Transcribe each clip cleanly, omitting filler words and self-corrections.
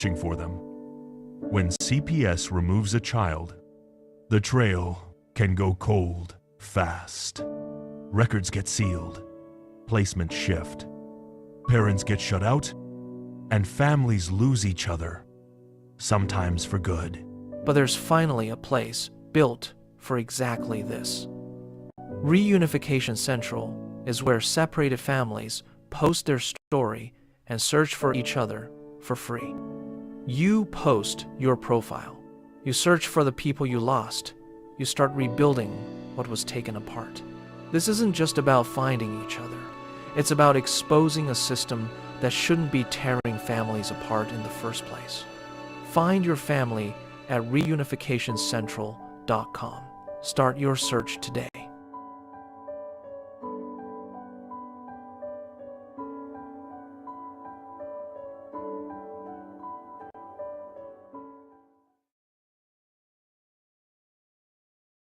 searching for them. When CPS removes a child, the trail can go cold fast. Records get sealed, placements shift, parents get shut out, and families lose each other, sometimes for good. But there's finally a place built for exactly this. Reunification Central is where separated families post their story and search for each other for free. You post your profile. You search for the people you lost. You start rebuilding what was taken apart. This isn't just about finding each other. It's about exposing a system that shouldn't be tearing families apart in the first place. Find your family at reunificationcentral.com. Start your search today.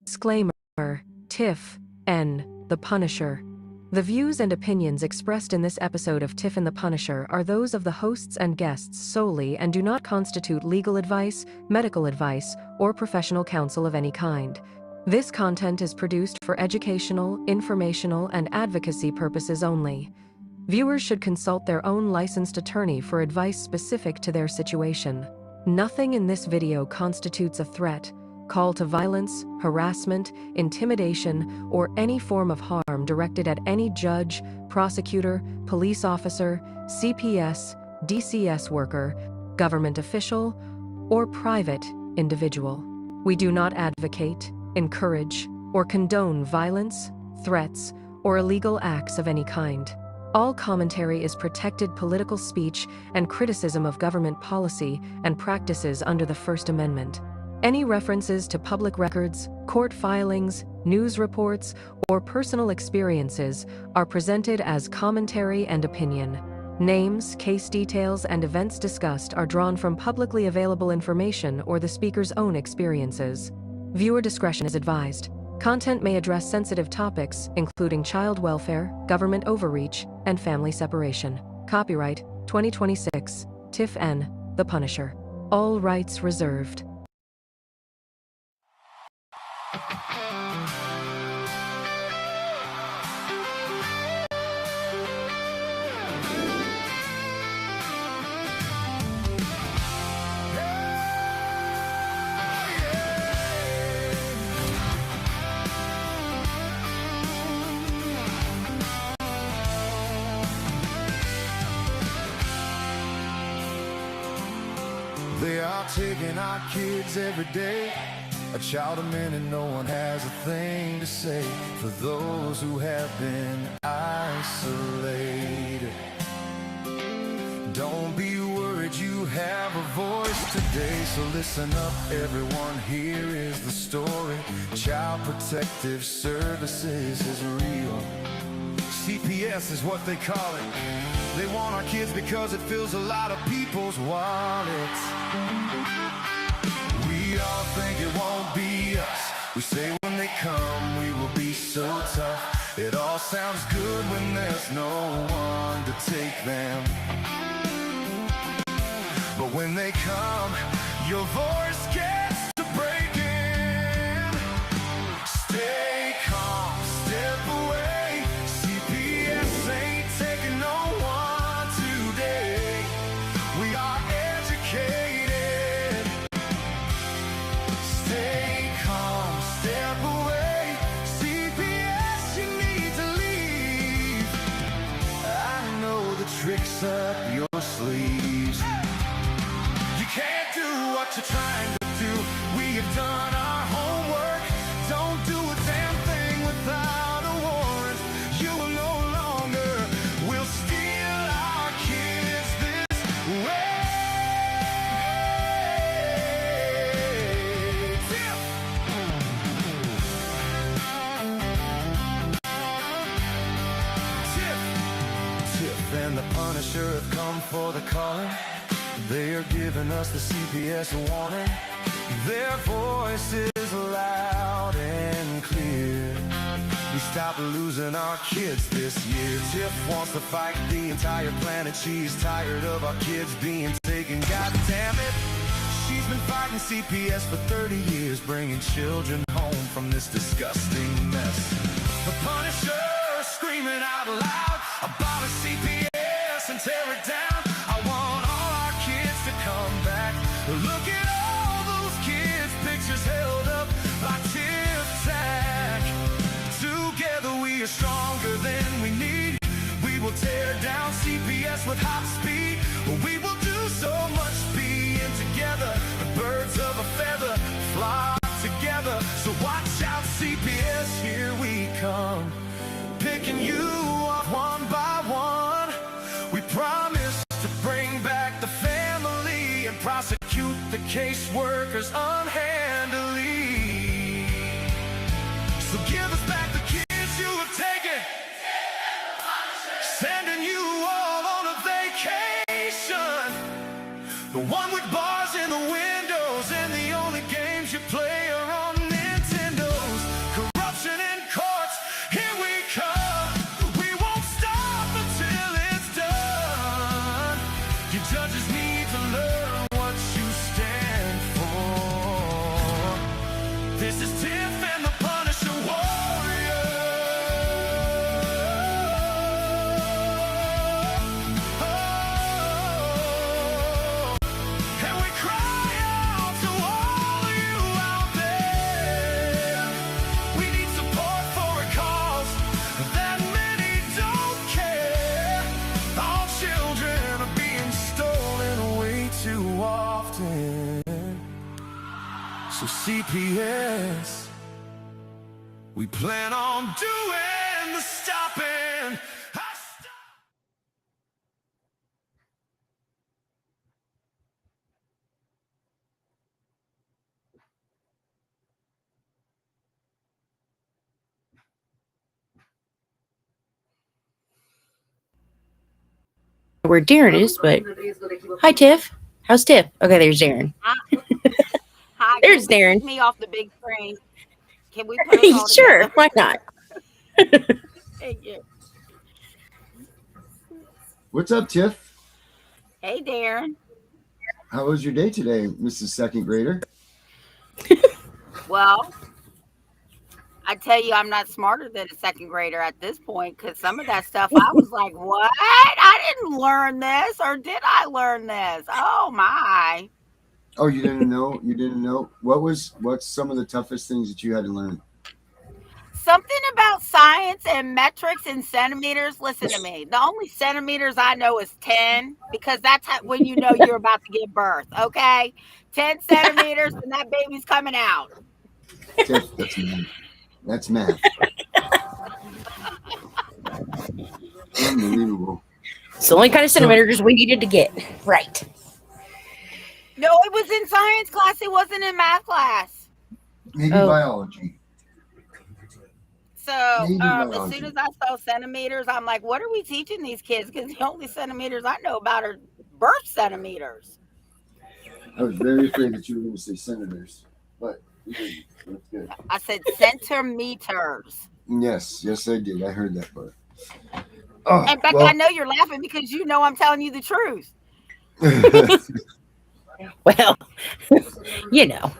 Disclaimer: Tiff N. The Punisher. The views and opinions expressed in this episode of Tiff and the Punisher are those of the hosts and guests solely and do not constitute legal advice, medical advice, or professional counsel of any kind. This content is produced for educational, informational, and advocacy purposes only. Viewers should consult their own licensed attorney for advice specific to their situation. Nothing in this video constitutes a threat, call to violence, harassment, intimidation, or any form of harm directed at any judge, prosecutor, police officer, CPS, DCS worker, government official, or private individual. We do not advocate, encourage, or condone violence, threats, or illegal acts of any kind. All commentary is protected political speech and criticism of government policy and practices under the First Amendment. Any references to public records, court filings, news reports, or personal experiences are presented as commentary and opinion. Names, case details, and events discussed are drawn from publicly available information or the speaker's own experiences. Viewer discretion is advised. Content may address sensitive topics, including child welfare, government overreach, and family separation. Copyright 2026, Tiff N. The Punisher. All rights reserved. They are taking our kids every day. A child a minute, no one has a thing to say for those who have been isolated. Don't be worried, you have a voice today. So listen up, everyone, here is the story. Child Protective Services is real. CPS is what they call it. They want our kids because it fills a lot of people's wallets. We all think it won't be us. We say when they come we will be so tough. It all sounds good when there's no one to take them. But when they come, your voice gets to breaking. Stay calm, step away. CPS ain't taking no one today. We are educated. Stay calm, step away. CPS, you need to leave. I know the tricks up your sleeves. You can't do what you're trying to do. We have done our homework. Don't do a damn thing without a warrant. You will no longer will steal our kids this way. Tiff! Tiff and the Punisher have come for the calling. They are giving us the CPS warning. Their voice is loud and clear. We stop losing our kids this year. Tiff wants to fight the entire planet. She's tired of our kids being taken. God damn it. She's been fighting CPS for 30 years, bringing children home from this disgusting mess. The Punisher screaming out loud about a CPS and tear it down. I want all our kids to come back. Look at all those kids' pictures held up by Tiff Tack. Together we are stronger than we need. We will tear down CPS with hot speed. We will do so much being together. The birds of a feather fly together. So watch out, CPS, here we come. Picking you up one by one. We promise to bring back the family and prosecute the caseworkers unhandily. So give us back the kids you have taken. Sending you all on a vacation. The one with bars in the windows and the only games you play are on Nintendos. Corruption in courts, here we come. We won't stop until it's done. You judges need to learn what you stand for. This is Tiff and the Punisher Warrior. And we cry out to all of you out there. We need support for a cause that many don't care. All children are being stolen way too often. So CPS, we plan on doing the stopping. Where Darren is, but hi Tiff. How's Tiff? Okay, there's Darren. Hi, There's can we Darren. take me off the big screen? Can we put us all Sure, together? why not? Thank you. What's up, Tiff? Hey, Darren. How was your day today, Mrs. Second Grader? Well, I tell you, I'm not smarter than a second grader at this point because some of that stuff I was like, what? I didn't learn this, or did I learn this? Oh, my. Oh, you didn't know? You didn't know? What's some of the toughest things that you had to learn? Something about science and metrics and centimeters. Listen to me. The only centimeters I know is 10 because that's when you know you're about to give birth, okay? 10 centimeters and that baby's coming out. Tiff, that's math. That's math. Unbelievable. It's the only kind of centimeters we needed to get. Right. No, it was in science class. It wasn't in math class. Maybe Oh. biology. So Maybe as biology. soon as I saw centimeters, I'm like, what are we teaching these kids? Because the only centimeters I know about are birth centimeters. I was very afraid that you were going to say senators, but you didn't. That's good. I said centimeters. Yes, I did. I heard that part. Oh, And Becca, well, I know you're laughing because you know I'm telling you the truth. Well, you know.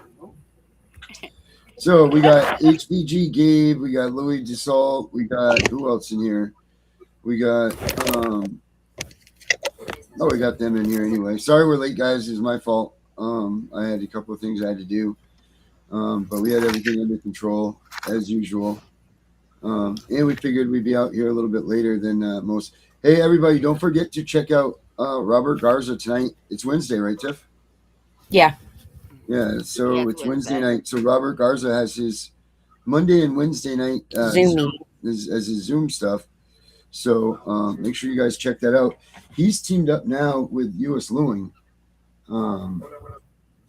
So we got HBG Gabe, we got Louis DeSalt, we got who else in here? We got we got them in here anyway. Sorry we're late, guys. It's my fault. I had a couple of things I had to do. But we had everything under control as usual. And we figured we'd be out here a little bit later than most. Hey everybody, don't forget to check out Robert Garza tonight. It's Wednesday, right, Tiff? Yeah. Yeah, so Yeah, it's Wednesday night. So Robert Garza has his Monday and Wednesday night Zoom meeting. as his Zoom stuff. So make sure you guys check that out. He's teamed up now with U.S. Lewing.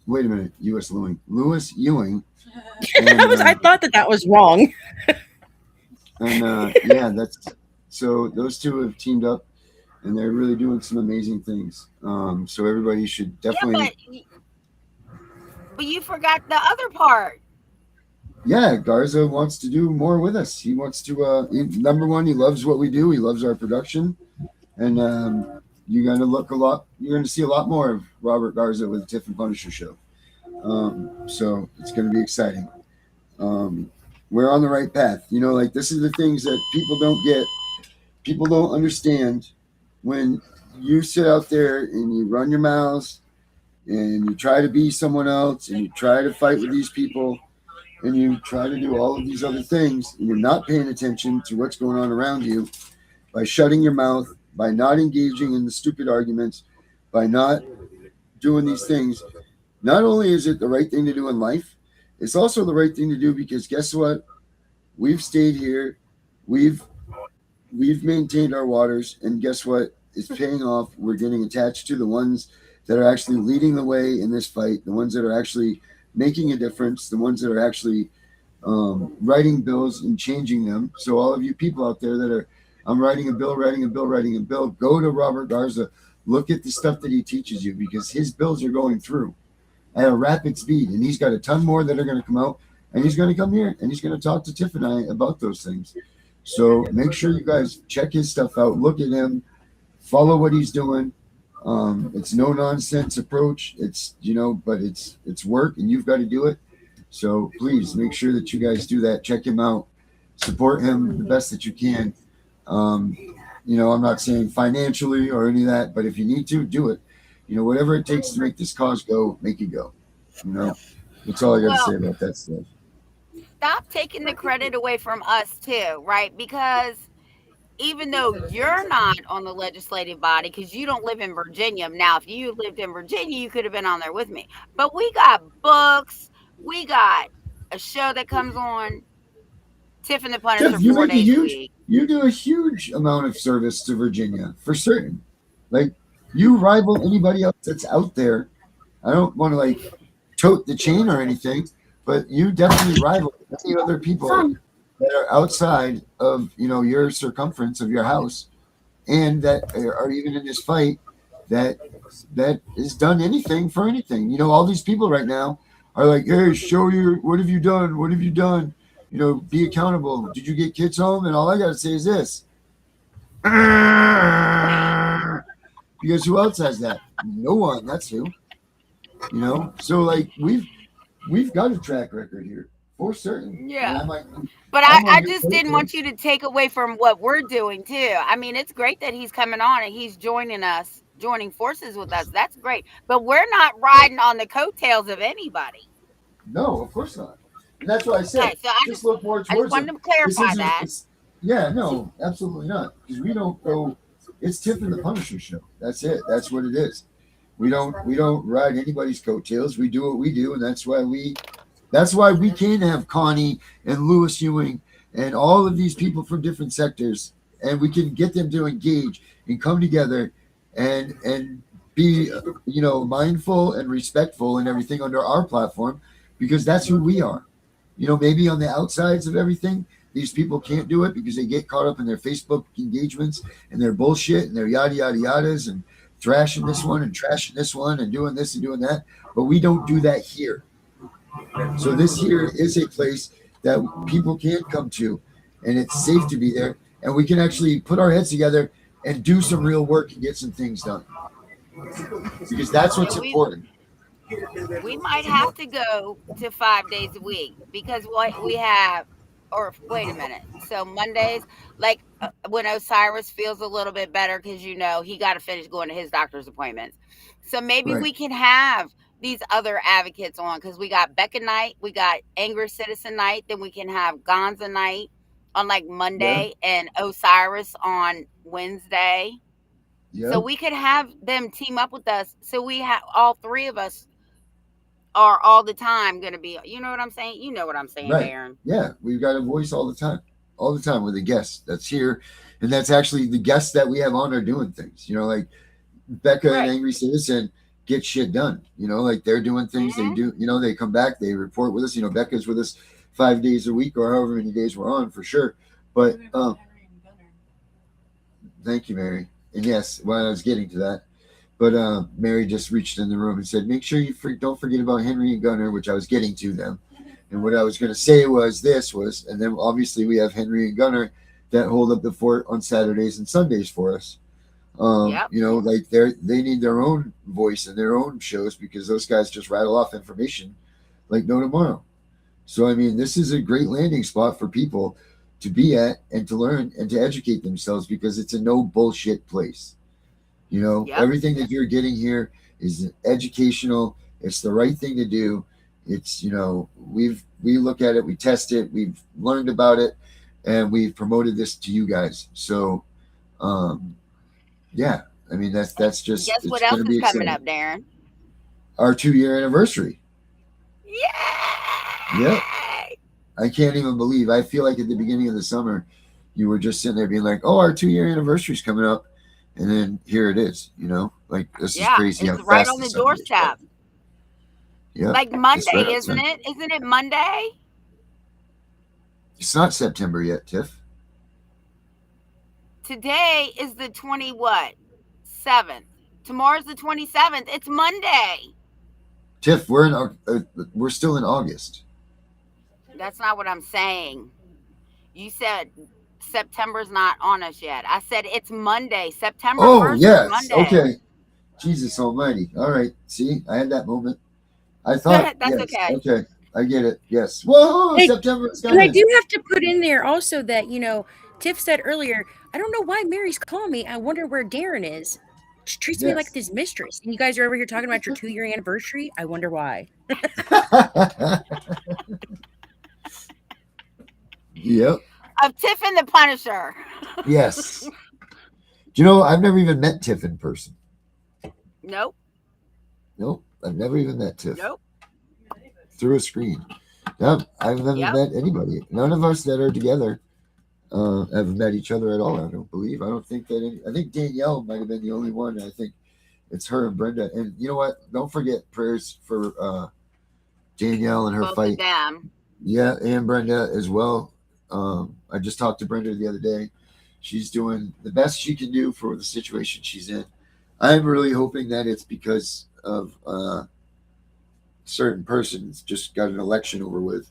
Wait a minute, U.S. Lewing. Lewis Ewing. And, I thought that was wrong. and yeah, that's so those two have teamed up. and they're really doing some amazing things. So everybody should definitely. Yeah, but you forgot the other part. Yeah, Garza wants to do more with us. He wants to. Number one, he loves what we do. He loves our production, and you're going to look a lot. You're going to see a lot more of Robert Garza with the Tiff and Punisher show. So it's going to be exciting. We're on the right path. You know, like this is the things that people don't get. People don't understand when you sit out there and you run your mouths and you try to be someone else and you try to fight with these people and you try to do all of these other things and you're not paying attention to what's going on around you by shutting your mouth, by not engaging in the stupid arguments, by not doing these things. Not only is it the right thing to do in life, it's also the right thing to do because guess what? We've stayed here. We've maintained our waters, and guess what? It's paying off. We're getting attached to the ones that are actually leading the way in this fight, the ones that are actually making a difference, the ones that are actually writing bills and changing them. So all of you people out there that are, I'm writing a bill, go to Robert Garza, look at the stuff that he teaches you because his bills are going through at a rapid speed, and he's got a ton more that are going to come out, and he's going to come here, and he's going to talk to Tiff and I about those things. So make sure you guys check his stuff out, look at him, follow what he's doing. It's no nonsense approach. It's, you know, but it's work, and you've got to do it. So please make sure that you guys do that. Check him out, support him the best that you can. You know, I'm not saying financially or any of that, but if you need to, do it. You know, whatever it takes to make this cause go, make it go. You know, that's all I got to say about that stuff. Stop taking the credit away from us too, right? Because even though you're not on the legislative body, because you don't live in Virginia. Now, if you lived in Virginia, you could have been on there with me. But we got books. We got a show that comes on, Tiff and the Punisher, Tiff, you 4 make days a week. You do a huge amount of service to Virginia, for certain. Like, you rival anybody else that's out there. I don't want to, like, tote the chain or anything, but you definitely rival any other people that are outside of, you know, your circumference of your house and that are even in this fight that has done anything for anything. You know, all these people right now are like, hey, show your, what have you done? What have you done? You know, be accountable. Did you get kids home? And all I got to say is this. Because who else has that? No one. That's who. You know? So, like, we've got a track record here for certain. Yeah. But I just didn't want you to take away from what we're doing, too. I mean, it's great that he's coming on and he's joining forces with us. That's great. But we're not riding on the coattails of anybody. No, of course not. And that's what I said. Okay, so just look more towards I just wanted to clarify that. Yeah, no, absolutely not. Because we don't go. It's Tiff and the Punisher show. That's it. That's what it is. We don't ride anybody's coattails. We do what we do, and that's why we can have Connie and Lewis Ewing and all of these people from different sectors, and we can get them to engage and come together and be, you know, mindful and respectful and everything under our platform, because that's who we are. You know, maybe on the outsides of everything, these people can't do it because they get caught up in their Facebook engagements and their bullshit and their yada yada yadas and thrashing this one and trashing this one and doing this and doing that. But we don't do that here. So this here is a place that people can come to, and it's safe to be there, and we can actually put our heads together and do some real work and get some things done, because that's what's important. We might have to go to 5 days a week because what we have, or wait a minute. So Mondays, like when Osiris feels a little bit better, because, you know, he got to finish going to his doctor's appointments. So maybe we can have these other advocates on, because we got Becca night, we got Angry Citizen night, then we can have Gonza night on like Monday and Osiris on Wednesday. Yeah. So we could have them team up with us. So we have all three of us are all the time going to be, you know what I'm saying? You know what I'm saying, right. Darren. Yeah, we've got a voice all the time with a guest that's here. And that's actually the guests that we have on are doing things, you know, like Becca and Angry Citizen get shit done, you know, like they're doing things they do, you know, they come back, they report with us, you know, Becca's with us 5 days a week or however many days we're on for sure. But thank you, Mary. And yes, well, I was getting to that. But Mary just reached in the room and said, make sure you don't forget about Henry and Gunnar, which I was getting to them. And what I was going to say was and then obviously we have Henry and Gunnar that hold up the fort on Saturdays and Sundays for us. Yep. You know, like they need their own voice and their own shows because those guys just rattle off information like no tomorrow. So, I mean, this is a great landing spot for people to be at and to learn and to educate themselves because it's a no bullshit place. You know, Yep. everything that you're getting here is educational. It's the right thing to do. It's, you know, we look at it, we test it, we've learned about it, and we've promoted this to you guys. So, yeah, I mean, that's just. Guess what else is coming up, Darren? Our 2-year anniversary. Yay! Yep. I can't even believe. I feel like at the beginning of the summer, you were just sitting there being like, "Oh, our 2-year anniversary is coming up," and then here it is. You know, like this is crazy. It's right on the doorstep. Yeah, like Monday, isn't it? Isn't it Monday? It's not September yet, Tiff. Today is the 7th. Tomorrow's the 27th. It's Monday. Tiff, we're still in August. That's not what I'm saying. You said September's not on us yet. I said it's Monday. September 1st is Monday. Okay. Jesus almighty. All right. See, I had that moment. I thought that's okay. Okay. I get it. Yes. Whoa, Hey, September is And coming. I do have to put in there also that, you know, Tiff said earlier, I don't know why Mary's calling me. I wonder where Darren is. She treats me like this mistress. And you guys are over here talking about your 2-year anniversary. I wonder why. Yep. Of Tiff and the Punisher. Yes. Do you know, I've never even met Tiff in person. Nope. Nope. I've never even met Tiff. Nope. Through a screen. No, I've never met anybody. None of us that are together have met each other at all. I don't believe. I don't think that I think Danielle might have been the only one. I think it's her and Brenda. And you know what? Don't forget prayers for Danielle and her Both fight. of them. Yeah, and Brenda as well. I just talked to Brenda the other day. She's doing the best she can do for the situation she's in. I'm really hoping that it's because of certain persons just got an election over with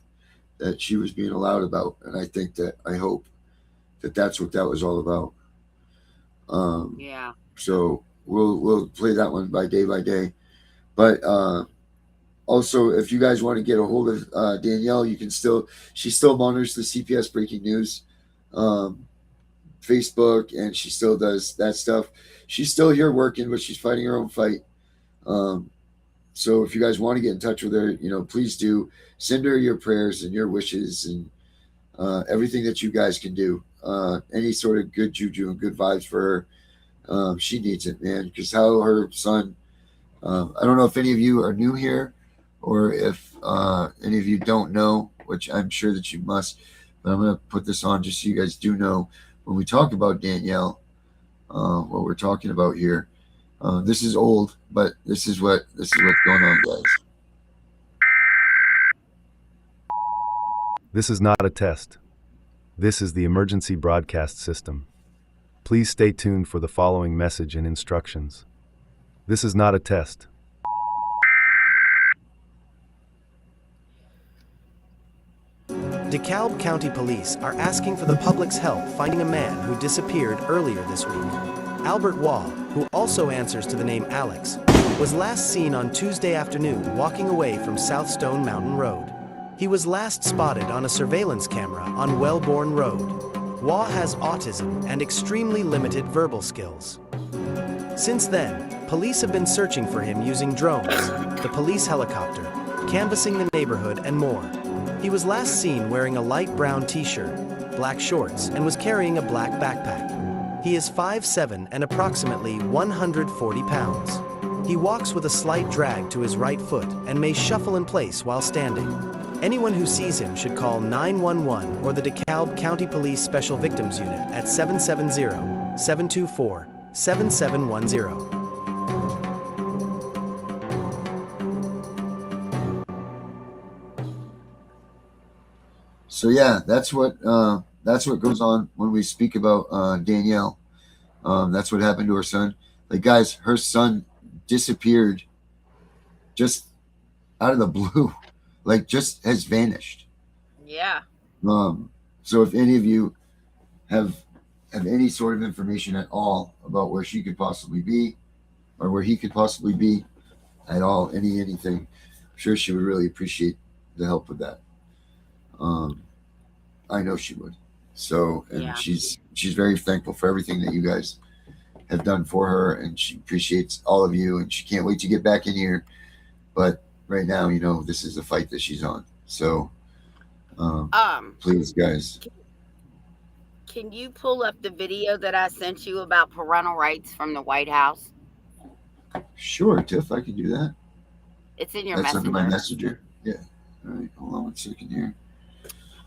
that she was being allowed about, and I hope that that's what that was all about. Yeah. So we'll play that one by day, but also if you guys want to get a hold of Danielle, you can she still monitors the CPS breaking news Facebook, and she still does that stuff. She's still here working, but she's fighting her own fight. So if you guys want to get in touch with her, you know, please do. Send her your prayers and your wishes and everything that you guys can do. Any sort of good juju and good vibes for her. She needs it, man, because how her son, I don't know if any of you are new here or if any of you don't know, which I'm sure that you must, but I'm going to put this on just so you guys do know when we talk about Danielle, what we're talking about here. This is old, but this is what's going on, guys. This is not a test. This is the emergency broadcast system. Please stay tuned for the following message and instructions. This is not a test. DeKalb County Police are asking for the public's help finding a man who disappeared earlier this week. Albert Wall, who also answers to the name Alex, was last seen on Tuesday afternoon walking away from South Stone Mountain Road. He was last spotted on a surveillance camera on Wellborn Road. Wall has autism and extremely limited verbal skills. Since then, police have been searching for him using drones, the police helicopter, canvassing the neighborhood, and more. He was last seen wearing a light brown t-shirt, black shorts, and was carrying a black backpack. He is 5'7" and approximately 140 pounds. He walks with a slight drag to his right foot and may shuffle in place while standing. Anyone who sees him should call 911 or the DeKalb County Police Special Victims Unit at 770-724-7710. So yeah, that's what goes on when we speak about Danielle. That's what happened to her son. Like, guys, her son disappeared just out of the blue, like just has vanished. Yeah. So if any of you have any sort of information at all about where she could possibly be, or where he could possibly be at all, anything, I'm sure she would really appreciate the help with that. I know she would. So, and Yeah. she's very thankful for everything that you guys have done for her, and she appreciates all of you, and she can't wait to get back in here. But right now, you know, this is a fight that she's on. So, please, guys. Can you pull up the video that I sent you about parental rights from the White House? Sure, Tiff, I can do that. It's in your That's messenger. under my messenger. Yeah. All right, hold on 1 second here.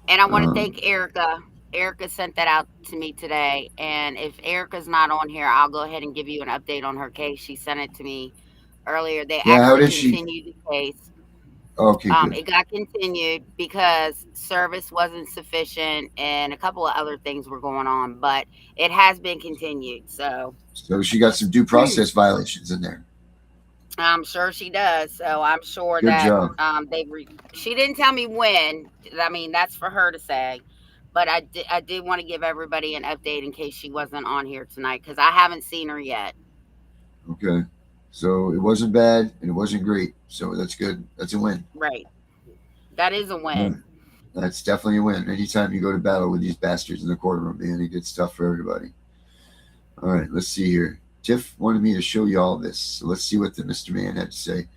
And I want to thank Erica. Erica sent that out to me today. And if Erica's not on here, I'll go ahead and give you an update on her case. She sent it to me earlier. They how actually did she? continued the case. Okay, good. It got continued because service wasn't sufficient and a couple of other things were going on, but it has been continued. So she got some due process violations in there. I'm sure she does. So I'm sure Good that job. she didn't tell me when. I mean, that's for her to say. But I did want to give everybody an update in case she wasn't on here tonight, because I haven't seen her yet. Okay. So it wasn't bad and it wasn't great. So that's good. That's a win. Right. That is a win. Yeah. That's definitely a win. Anytime you go to battle with these bastards in the courtroom, man, it gets tough for everybody. All right, let's see here. Tiff wanted me to show you all this. So let's see what the Mr. Man had to say.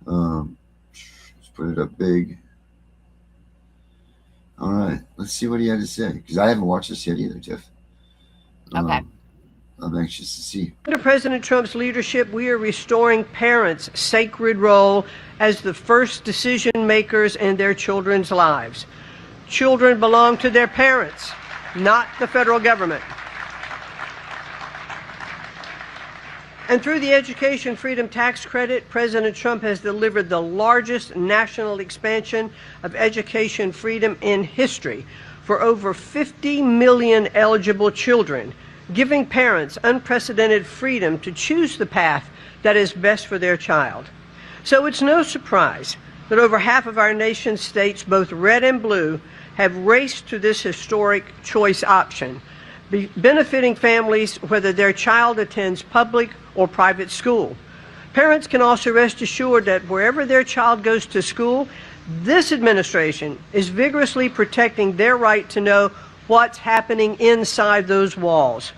Let's put it up big. All right, let's see what he had to say, because I haven't watched this yet either, Tiff. Okay. I'm anxious to see. Under President Trump's leadership, we are restoring parents' sacred role as the first decision makers in their children's lives. Children belong to their parents, not the federal government. And through the Education Freedom Tax Credit, President Trump has delivered the largest national expansion of education freedom in history for over 50 million eligible children, giving parents unprecedented freedom to choose the path that is best for their child. So it's no surprise that over half of our nation's states, both red and blue, have raced to this historic choice option, benefiting families whether their child attends public or private school. Parents can also rest assured that wherever their child goes to school, this administration is vigorously protecting their right to know what's happening inside those walls.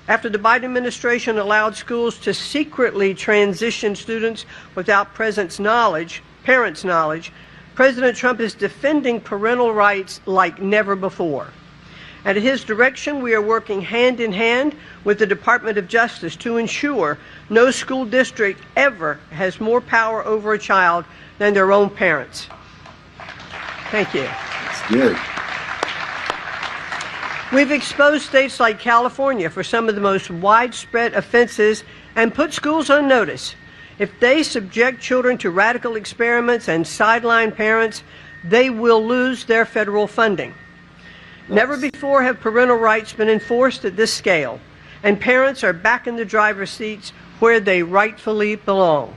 After the Biden administration allowed schools to secretly transition students without parents' knowledge, President Trump is defending parental rights like never before. And at his direction, we are working hand in hand with the Department of Justice to ensure no school district ever has more power over a child than their own parents. Thank you. That's good. We've exposed states like California for some of the most widespread offenses and put schools on notice. If they subject children to radical experiments and sideline parents, they will lose their federal funding. Never before have parental rights been enforced at this scale, and parents are back in the driver's seats where they rightfully belong.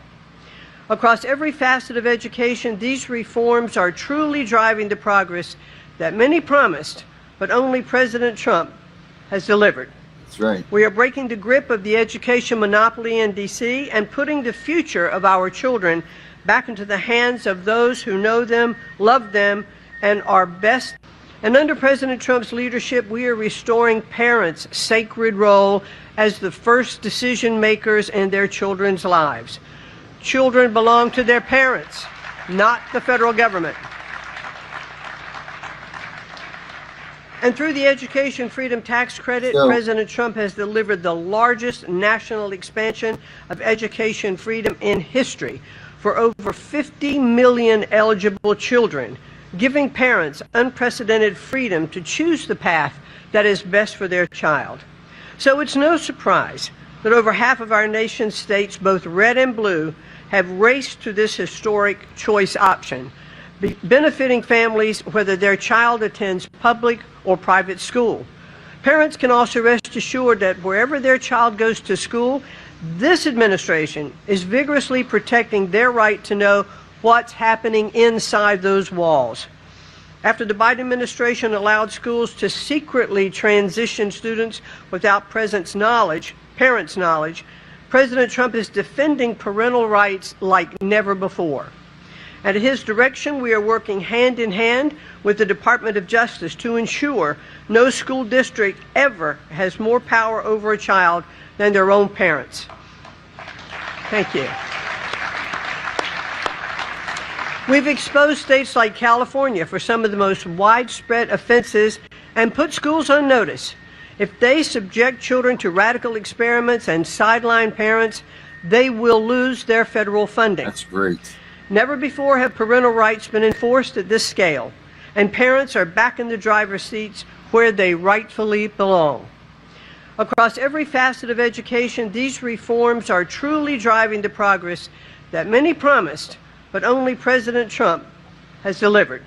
Across every facet of education, these reforms are truly driving the progress that many promised, but only President Trump has delivered. That's right. We are breaking the grip of the education monopoly in D.C. and putting the future of our children back into the hands of those who know them, love them, and are best. And under President Trump's leadership, we are restoring parents' sacred role as the first decision makers in their children's lives. Children belong to their parents, not the federal government. And through the Education Freedom Tax Credit, President Trump has delivered the largest national expansion of education freedom in history for over 50 million eligible children, giving parents unprecedented freedom to choose the path that is best for their child. So it's no surprise that over half of our nation's states, both red and blue, have raced to this historic choice option, benefiting families whether their child attends public or private school. Parents can also rest assured that wherever their child goes to school, this administration is vigorously protecting their right to know what's happening inside those walls. After the Biden administration allowed schools to secretly transition students without parents' knowledge, President Trump is defending parental rights like never before. At his direction, we are working hand in hand with the Department of Justice to ensure no school district ever has more power over a child than their own parents. Thank you. We've exposed states like California for some of the most widespread offenses and put schools on notice. If they subject children to radical experiments and sideline parents, they will lose their federal funding. That's great. Never before have parental rights been enforced at this scale, and parents are back in the driver's seats where they rightfully belong. Across every facet of education, these reforms are truly driving the progress that many promised, but only President Trump has delivered.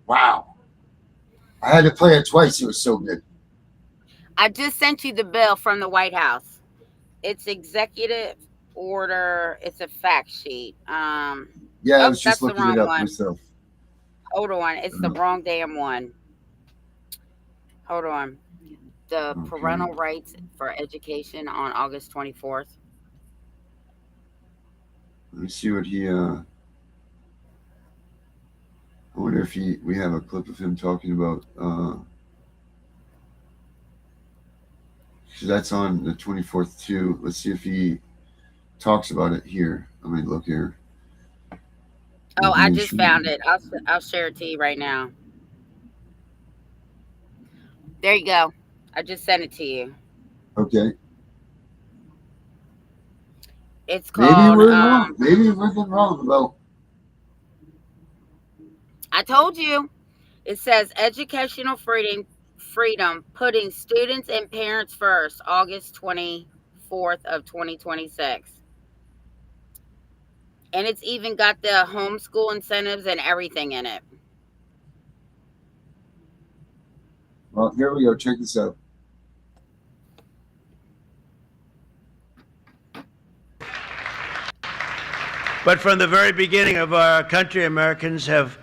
Wow. I had to play it twice. It was so good. I just sent you the bill from the White House. It's executive order. It's a fact sheet. Yeah, I was just looking it up myself. Hold on. It's the wrong damn one. Hold on. The parental rights for education on August 24th. Let me see what he, I wonder if we have a clip of him talking about, because that's on the 24th too. Let's see if he talks about it here. Let me look here. Oh, I just found it. I'll share it to you right now. There you go. I just sent it to you. Okay. It's called. Maybe we're wrong. Maybe we're wrong about. I told you. It says educational freedom, putting students and parents first, August 24th of 2026. And it's even got the homeschool incentives and everything in it. Well, here we go. Check this out. But from the very beginning of our country, Americans have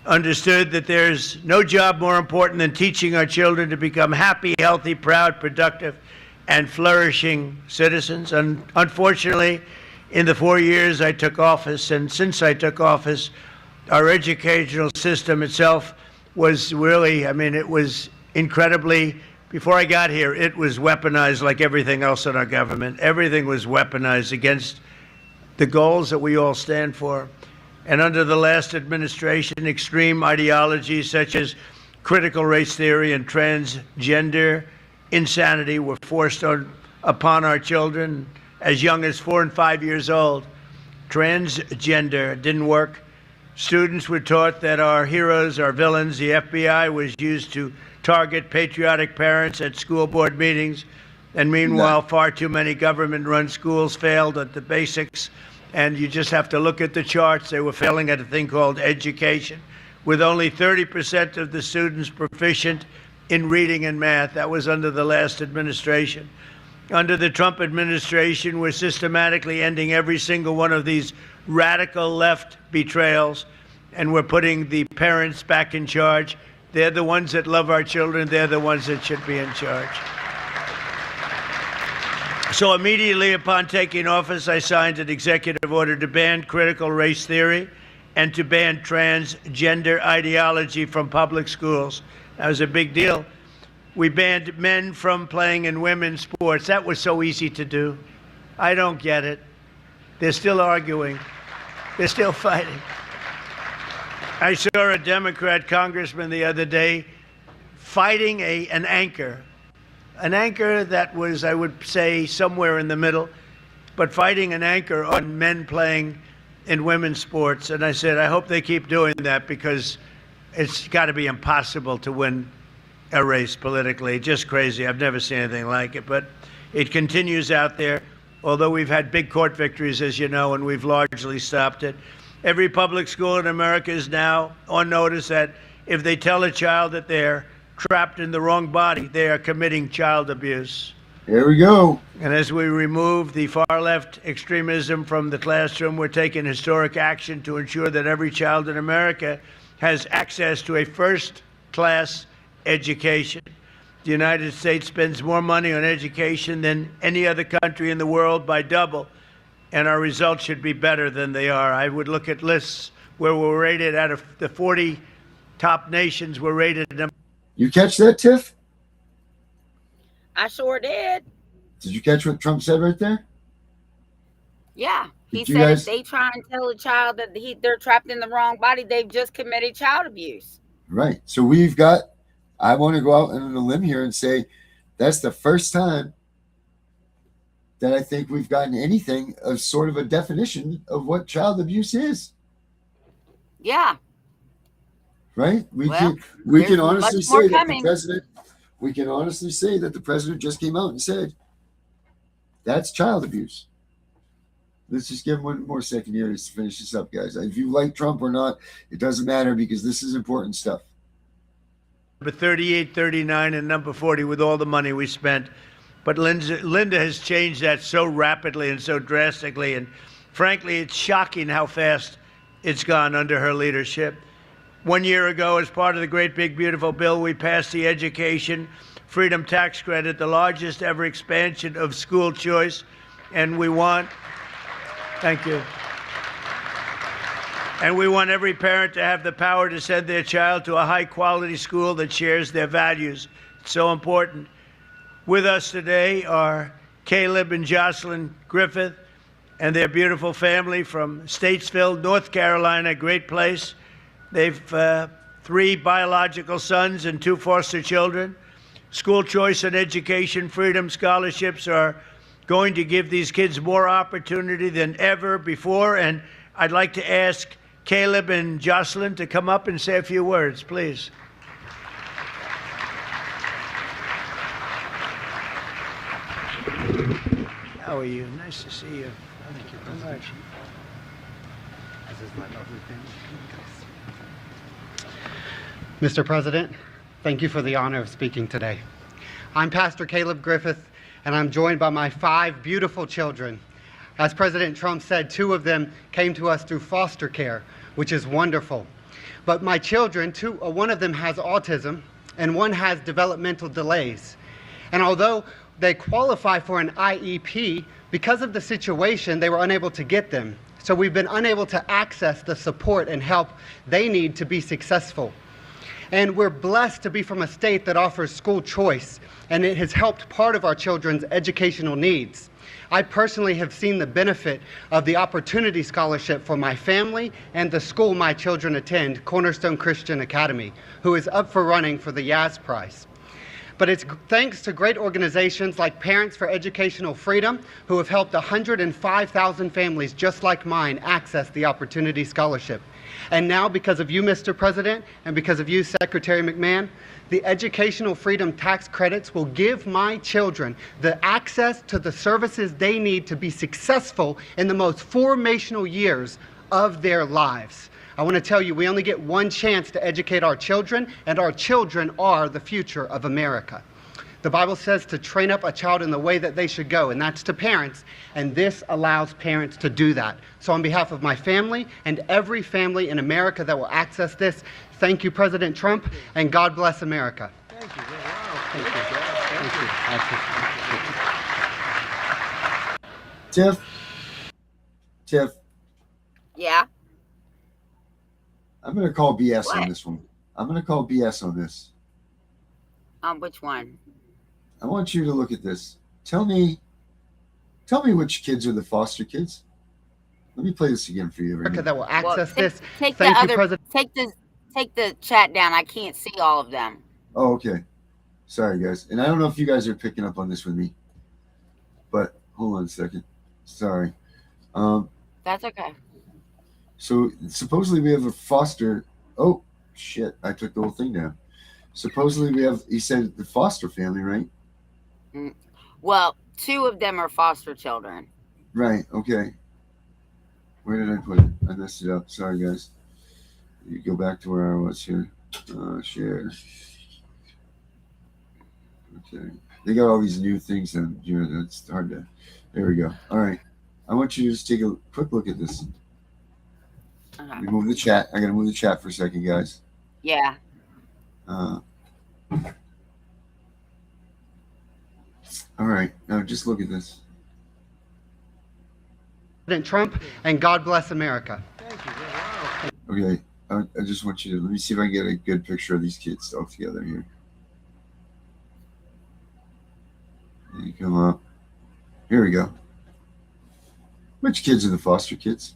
understood that there's no job more important than teaching our children to become happy, healthy, proud, productive, and flourishing citizens. And unfortunately, in the 4 years I took office, and since I took office, our educational system itself was really, it was incredibly, before I got here, it was weaponized like everything else in our government. Everything was weaponized against the goals that we all stand for. And under the last administration, extreme ideologies such as critical race theory and transgender insanity were forced upon our children as young as 4 and 5 years old. Transgender didn't work. Students were taught that our heroes are villains. The FBI was used to target patriotic parents at school board meetings. And meanwhile, far too many government-run schools failed at the basics. And you just have to look at the charts. They were failing at a thing called education, with only 30% of the students proficient in reading and math. That was under the last administration. Under the Trump administration, we're systematically ending every single one of these radical left betrayals, and we're putting the parents back in charge. They're the ones that love our children. They're the ones that should be in charge. So immediately upon taking office, I signed an executive order to ban critical race theory and to ban transgender ideology from public schools. That was a big deal. We banned men from playing in women's sports. That was so easy to do. I don't get it. They're still arguing. They're still fighting. I saw a Democrat congressman the other day fighting an anchor that was, I would say, somewhere in the middle, but fighting an anchor on men playing in women's sports. And I said, I hope they keep doing that, because it's got to be impossible to win a race politically. Just crazy. I've never seen anything like it, but it continues out there, although we've had big court victories, as you know, and we've largely stopped it. Every public school in America is now on notice that if they tell a child that they're trapped in the wrong body, they are committing child abuse. Here we go. And as we remove the far-left extremism from the classroom, we're taking historic action to ensure that every child in America has access to a first-class education. The United States spends more money on education than any other country in the world by double, and our results should be better than they are. I would look at lists where we're rated out of the 40 top nations, we're rated number. You catch that, Tiff? I sure did. Did you catch what Trump said right there? Yeah. He Did you said guys- if they try and tell a child that they're trapped in the wrong body, they've just committed child abuse. Right. So I want to go out on a limb here and say that's the first time that I think we've gotten anything of sort of a definition of what child abuse is. Yeah. Right? We Well, can honestly much more say that coming. we can honestly say that the president just came out and said that's child abuse. Let's just give him one more second here to finish this up, guys. If you like Trump or not, it doesn't matter because this is important stuff. Number 38, 39, and number 40 with all the money we spent. But Linda has changed that so rapidly and so drastically. And frankly, it's shocking how fast it's gone under her leadership. 1 year ago, as part of the great big beautiful bill, we passed the Education Freedom Tax Credit, the largest ever expansion of school choice. And we want, thank you. And we want every parent to have the power to send their child to a high-quality school that shares their values. It's so important. With us today are Caleb and Jocelyn Griffith and their beautiful family from Statesville, North Carolina, a great place. They've 3 biological sons and 2 foster children. School choice and education freedom scholarships are going to give these kids more opportunity than ever before. And I'd like to ask Caleb and Jocelyn to come up and say a few words, please. How are you? Nice to see you. Thank you very much. This is my lovely family. Mr. President, thank you for the honor of speaking today. I'm Pastor Caleb Griffith, and I'm joined by my 5 beautiful children. As President Trump said, 2 of them came to us through foster care, which is wonderful. But my children, one of them has autism, and one has developmental delays. And although they qualify for an IEP, because of the situation, they were unable to get them. So we've been unable to access the support and help they need to be successful. And we're blessed to be from a state that offers school choice, and it has helped part of our children's educational needs. I personally have seen the benefit of the Opportunity Scholarship for my family and the school my children attend, Cornerstone Christian Academy, who is up for running for the Yaz Prize. But it's thanks to great organizations like Parents for Educational Freedom, who have helped 105,000 families just like mine access the Opportunity Scholarship. And now, because of you, Mr. President, and because of you, Secretary McMahon, the Educational Freedom Tax Credits will give my children the access to the services they need to be successful in the most formational years of their lives. I want to tell you, we only get one chance to educate our children, and our children are the future of America. The Bible says to train up a child in the way that they should go, and that's to parents, and this allows parents to do that. So on behalf of my family and every family in America that will access this, thank you, President Trump, and God bless America. Thank you. Wow. Thank you. Thank you. Tiff, Yeah. I'm going to call BS What? on this one. I'm going to call BS on this. Which one? I want you to look at this. Tell me which kids are the foster kids. Let me play this again for you. America that will access Well, this. Take Thank the you, other. President. Take the chat down. I can't see all of them. Oh, okay. Sorry, guys. And I don't know if you guys are picking up on this with me, but hold on a second. Sorry. That's okay. So supposedly we have a foster. Oh, shit. I took the whole thing down. Supposedly we have, he said the foster family, right? Well, 2 of them are foster children. Right. Okay. Where did I put it? I messed it up. Sorry, guys. You go back to where I was here. Share. Okay. They got all these new things, and it's hard to. There we go. All right. I want you to just take a quick look at this. Let me move the chat. I got to move the chat for a second, guys. Yeah. All right. Now just look at this. President Trump, and God bless America. Okay. I just want you to let me see if I can get a good picture of these kids all together here. You come up. Here we go. Which kids are the foster kids?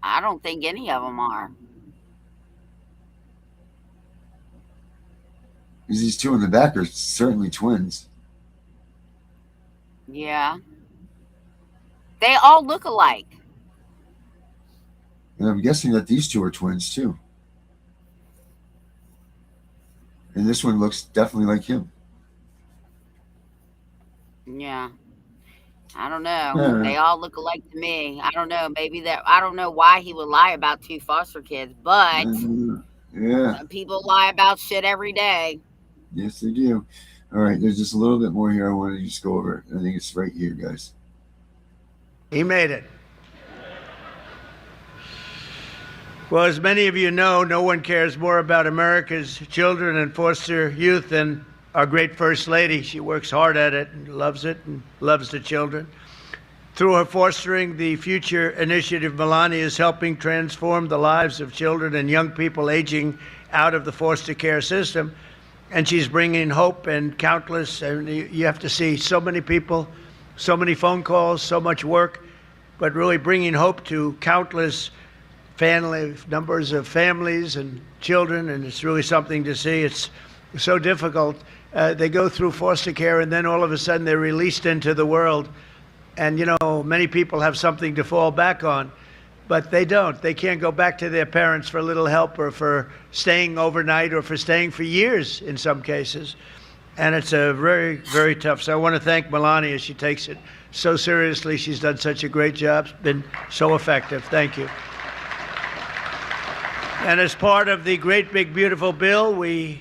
I don't think any of them are. Because these two in the back are certainly twins. Yeah. They all look alike. And I'm guessing that these two are twins too. And this one looks definitely like him. Yeah. I don't know. They all look alike to me. I don't know. Maybe I don't know why he would lie about two foster kids, but yeah, people lie about shit every day. Yes, they do. All right, there's just a little bit more here I want to just go over. I think it's right here, guys. He made it. Well, as many of you know, no one cares more about America's children and foster youth than our great First Lady. She works hard at it and loves the children. Through her Fostering the Future initiative, Melania is helping transform the lives of children and young people aging out of the foster care system. And she's bringing hope and countless, and you have to see so many people, so many phone calls, so much work, but really bringing hope to countless numbers of families and children, and it's really something to see. It's so difficult. They go through foster care, and then all of a sudden they're released into the world. And, you know, many people have something to fall back on, but they don't. They can't go back to their parents for a little help or for staying overnight or for staying for years in some cases. And it's a very, very tough. So I want to thank Melania. She takes it so seriously. She's done such a great job. It's been so effective. Thank you. And as part of the great, big, beautiful bill, we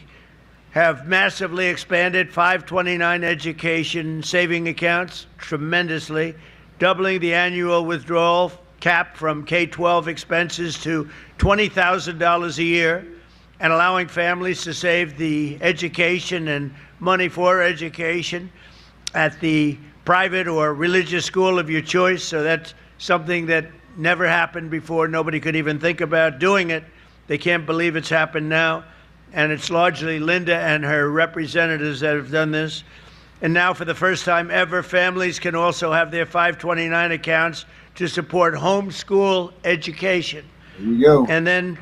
have massively expanded 529 education saving accounts tremendously, doubling the annual withdrawal cap from K-12 expenses to $20,000 a year, and allowing families to save the education and money for education at the private or religious school of your choice. So that's something that never happened before. Nobody could even think about doing it. They can't believe it's happened now. And it's largely Linda and her representatives that have done this. And now, for the first time ever, families can also have their 529 accounts to support homeschool education. There you go. And then,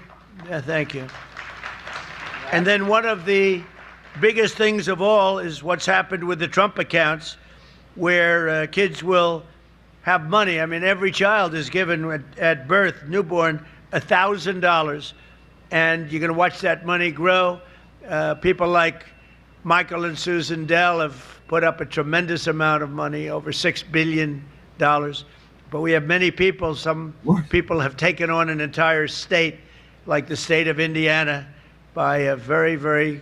thank you. And then one of the biggest things of all is what's happened with the Trump accounts, where kids will have money. I mean, every child is given at birth, newborn, $1,000. And you're going to watch that money grow. People like Michael and Susan Dell have put up a tremendous amount of money, over $6 billion. But we have many people, some people have taken on an entire state, like the state of Indiana, by a very, very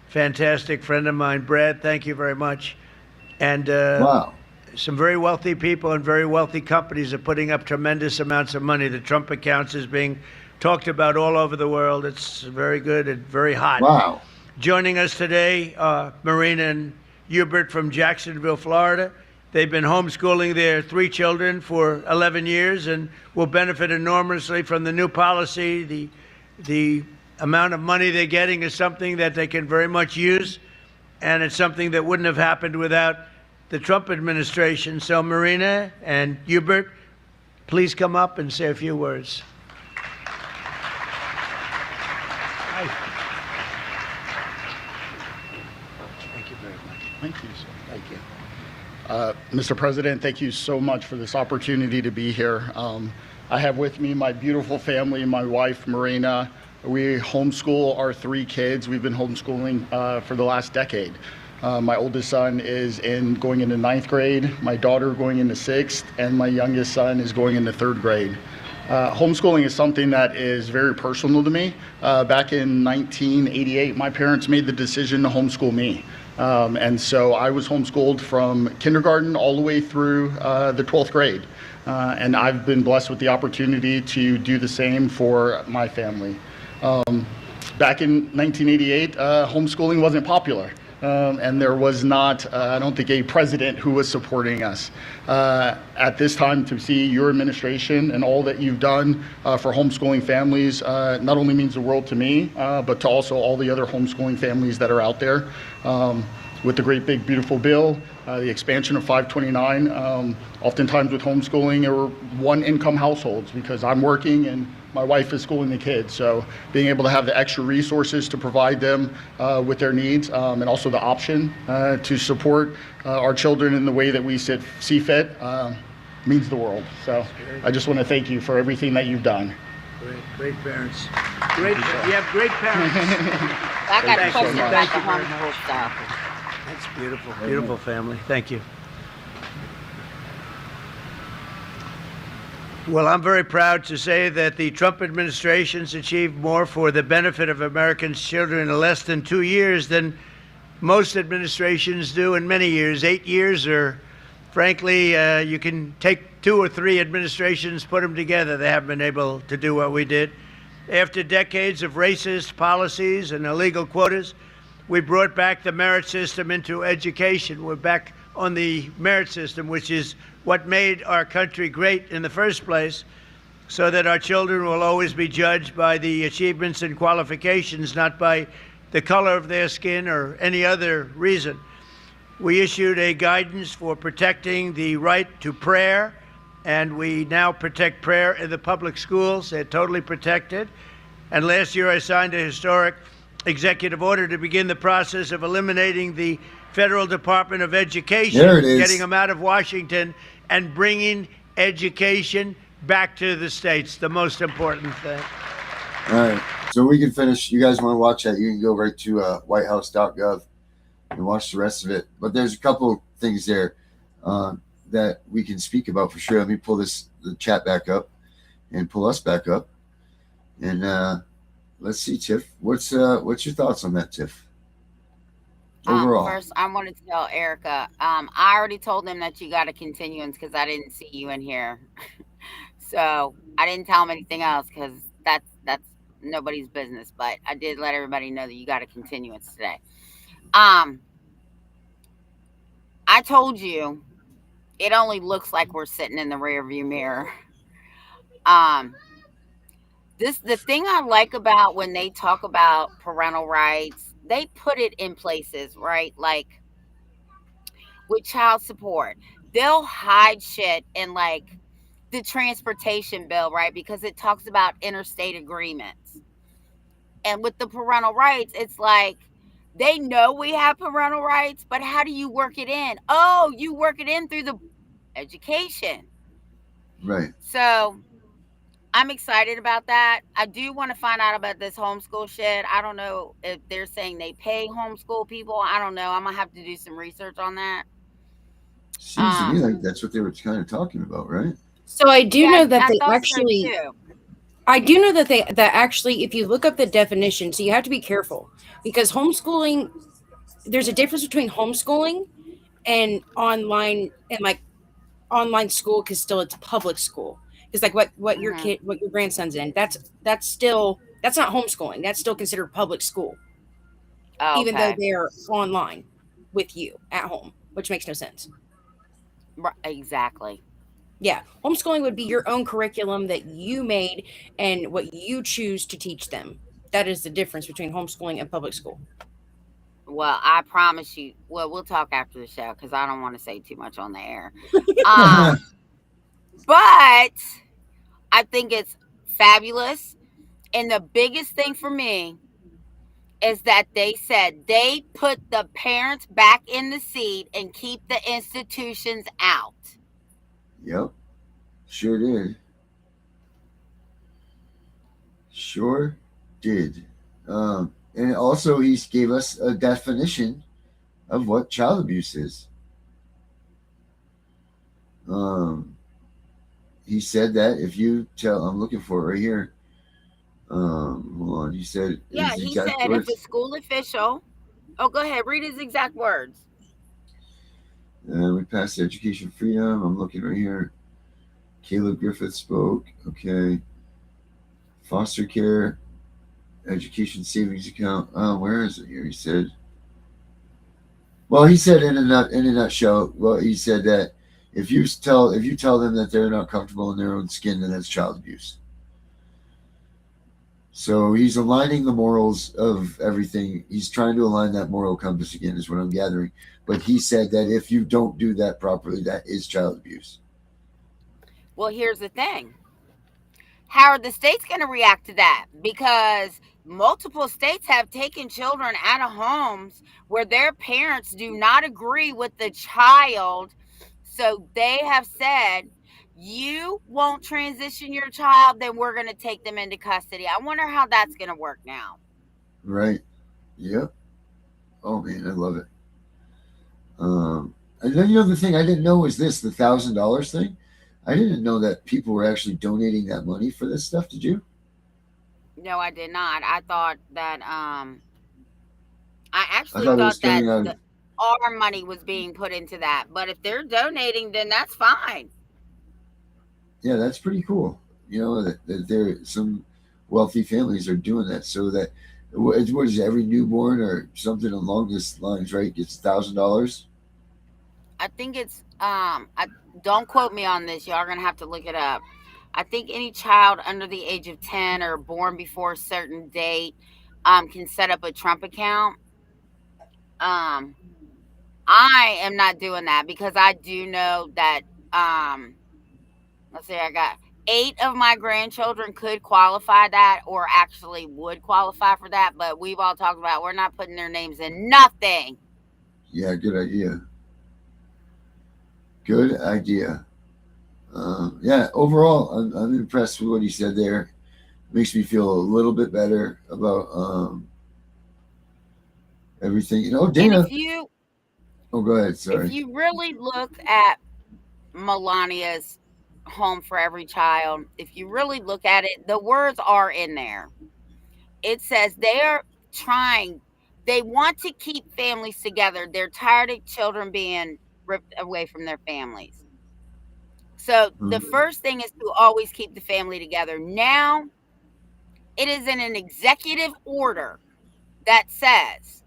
fantastic friend of mine, Brad. Thank you very much. And wow. Some very wealthy people and very wealthy companies are putting up tremendous amounts of money. The Trump accounts is being talked about all over the world. It's very good and very hot. Wow. Joining us today, Marina and Hubert from Jacksonville, Florida. They've been homeschooling their 3 children for 11 years and will benefit enormously from the new policy. The amount of money they're getting is something that they can very much use, and it's something that wouldn't have happened without the Trump administration. So Marina and Hubert, please come up and say a few words. Thank you very much. Thank you, sir. Thank you. Mr. President, thank you so much for this opportunity to be here. I have with me my beautiful family and my wife, Marina. We homeschool our 3 kids. We've been homeschooling for the last decade. My oldest son is going into 9th grade, my daughter going into 6th, and my youngest son is going into 3rd grade. Homeschooling is something that is very personal to me. Back in 1988, my parents made the decision to homeschool me. And so I was homeschooled from kindergarten all the way through the 12th grade. And I've been blessed with the opportunity to do the same for my family. Back in 1988, homeschooling wasn't popular. And there was not, I don't think, a president who was supporting us. At this time, to see your administration and all that you've done for homeschooling families not only means the world to me, but to also all the other homeschooling families that are out there. With the great big beautiful bill, the expansion of 529, oftentimes with homeschooling or one income households, because I'm working and my wife is schooling the kids. So being able to have the extra resources to provide them with their needs, and also the option to support our children in the way that we see fit means the world. So I just want to thank you for everything that you've done. Great parents. You have great parents. I got a question about the homeschool stuff. That's beautiful. Beautiful family. Thank you. Well, I'm very proud to say that the Trump administration's achieved more for the benefit of Americans' children in less than 2 years than most administrations do in many years. 8 years, or frankly, you can take 2 or 3 administrations, put them together. They haven't been able to do what we did. After decades of racist policies and illegal quotas, we brought back the merit system into education. We're back on the merit system, which is what made our country great in the first place, so that our children will always be judged by the achievements and qualifications, not by the color of their skin or any other reason. We issued a guidance for protecting the right to prayer, and we now protect prayer in the public schools. They're totally protected. And last year I signed a historic executive order to begin the process of eliminating the Federal Department of Education, getting them out of Washington and bringing education back to the states, the most important thing. All right, so we can finish. You guys want to watch that, you can go right to whitehouse.gov and watch the rest of it. But there's a couple things there that we can speak about for sure. Let me pull the chat back up and pull us back up. And let's see, Tiff. What's your thoughts on that, Tiff? Overall. First, I wanted to tell Erica, I already told them that you got a continuance because I didn't see you in here. So I didn't tell them anything else because that's nobody's business. But I did let everybody know that you got a continuance today. I told you it only looks like we're sitting in the rearview mirror. The thing I like about when they talk about parental rights, they put it in places, right? Like with child support, they'll hide shit in like the transportation bill, right? Because it talks about interstate agreements. And with the parental rights, it's like they know we have parental rights, but how do you work it in? Oh, you work it in through the education. Right. So I'm excited about that. I do want to find out about this homeschool shit. I don't know if they're saying they pay homeschool people. I don't know. I'm going to have to do some research on that. Seems to me like that's what they were kind of talking about, right? So I do know that I they thought so actually... too. I do know that actually, if you look up the definition, so you have to be careful because homeschooling, there's a difference between homeschooling and online, and like online school, because still it's public school. Because like what your grandson's in, that's not homeschooling. That's still considered public school, even though they're online with you at home, which makes no sense. Right, exactly. Yeah, homeschooling would be your own curriculum that you made and what you choose to teach them. That is the difference between homeschooling and public school. Well, I promise you. Well, we'll talk after the show because I don't want to say too much on the air. But I think it's fabulous. And the biggest thing for me is that they said they put the parents back in the seat and keep the institutions out. Yep. Sure did. Sure did. And also he gave us a definition of what child abuse is. he said that if you tell, I'm looking for it right here. Hold on. He said, Yeah, his he exact said if words. a school official, oh, go ahead, read his exact words. We passed education freedom. I'm looking right here. Caleb Griffith spoke. Okay. Foster care, education savings account. Where is it here? He said. Well, he said in a nutshell. Well, he said that if you tell them that they're not comfortable in their own skin, then that's child abuse. So he's aligning the morals of everything. He's trying to align that moral compass again, is what I'm gathering. But he said that if you don't do that properly, that is child abuse. Well, here's the thing. How are the states going to react to that? Because multiple states have taken children out of homes where their parents do not agree with the child. So they have said, you won't transition your child, then we're going to take them into custody. I wonder how that's going to work now. Right. Yep. Oh, man, I love it. And then the thing I didn't know was this, the $1,000 thing. I didn't know that people were actually donating that money for this stuff. Did you? No, I did not. I thought that I actually it was thought that coming out. our money was being put into that. But if they're donating, then that's fine. Yeah, that's pretty cool. That there some wealthy families are doing that, so that what is it, every newborn or something along this lines, right, gets $1,000. I think it's don't quote me on this. Y'all are gonna have to look it up. I think any child under the age of 10 or born before a certain date can set up a Trump account. I am not doing that because I do know that let's see, I got 8 of my grandchildren could qualify that, or actually would qualify for that, but we've all talked about we're not putting their names in nothing. Yeah, good idea. Good idea. Yeah, overall, I'm impressed with what he said there. Makes me feel a little bit better about everything. Dana. And if you, oh, go ahead. Sorry. If you really look at Melania's Home for Every Child, if you really look at it, the words are in there. It says they want to keep families together. They're tired of children being ripped away from their families. So the first thing is to always keep the family together. Now, it is in an executive order that says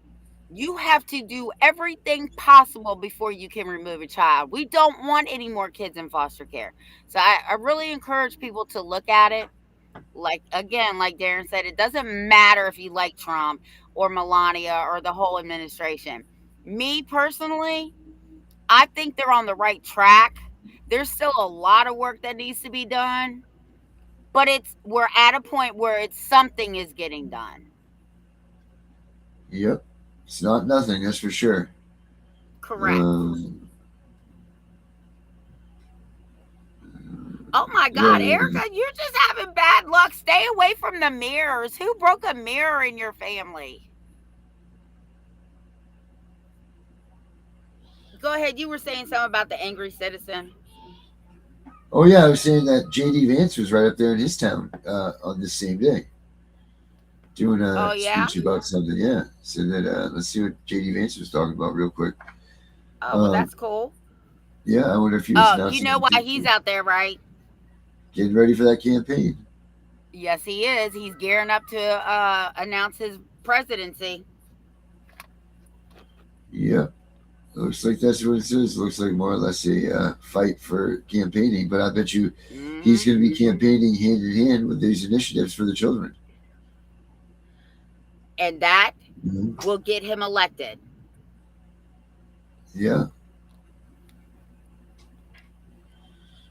you have to do everything possible before you can remove a child. We don't want any more kids in foster care. So I really encourage people to look at it. Like Darren said, it doesn't matter if you like Trump or Melania or the whole administration. Me personally, I think they're on the right track. There's still a lot of work that needs to be done, but we're at a point where something is getting done. Yep. It's not nothing, that's for sure. Correct. Oh my God, Erica, you're just having bad luck. Stay away from the mirrors. Who broke a mirror in your family? Go ahead. You were saying something about the angry citizen. Oh, yeah. I was saying that J.D. Vance was right up there in his town on this same day doing a speech about something. Yeah. So that let's see what J.D. Vance was talking about real quick. Oh, well, that's cool. Yeah. I wonder if he was you know why he's out there, right? Getting ready for that campaign. Yes, he is. He's gearing up to announce his presidency. Yeah. Looks like that's what it is. Looks like more or less a fight for campaigning. But I bet you he's going to be campaigning hand in hand with these initiatives for the children. And that will get him elected. Yeah.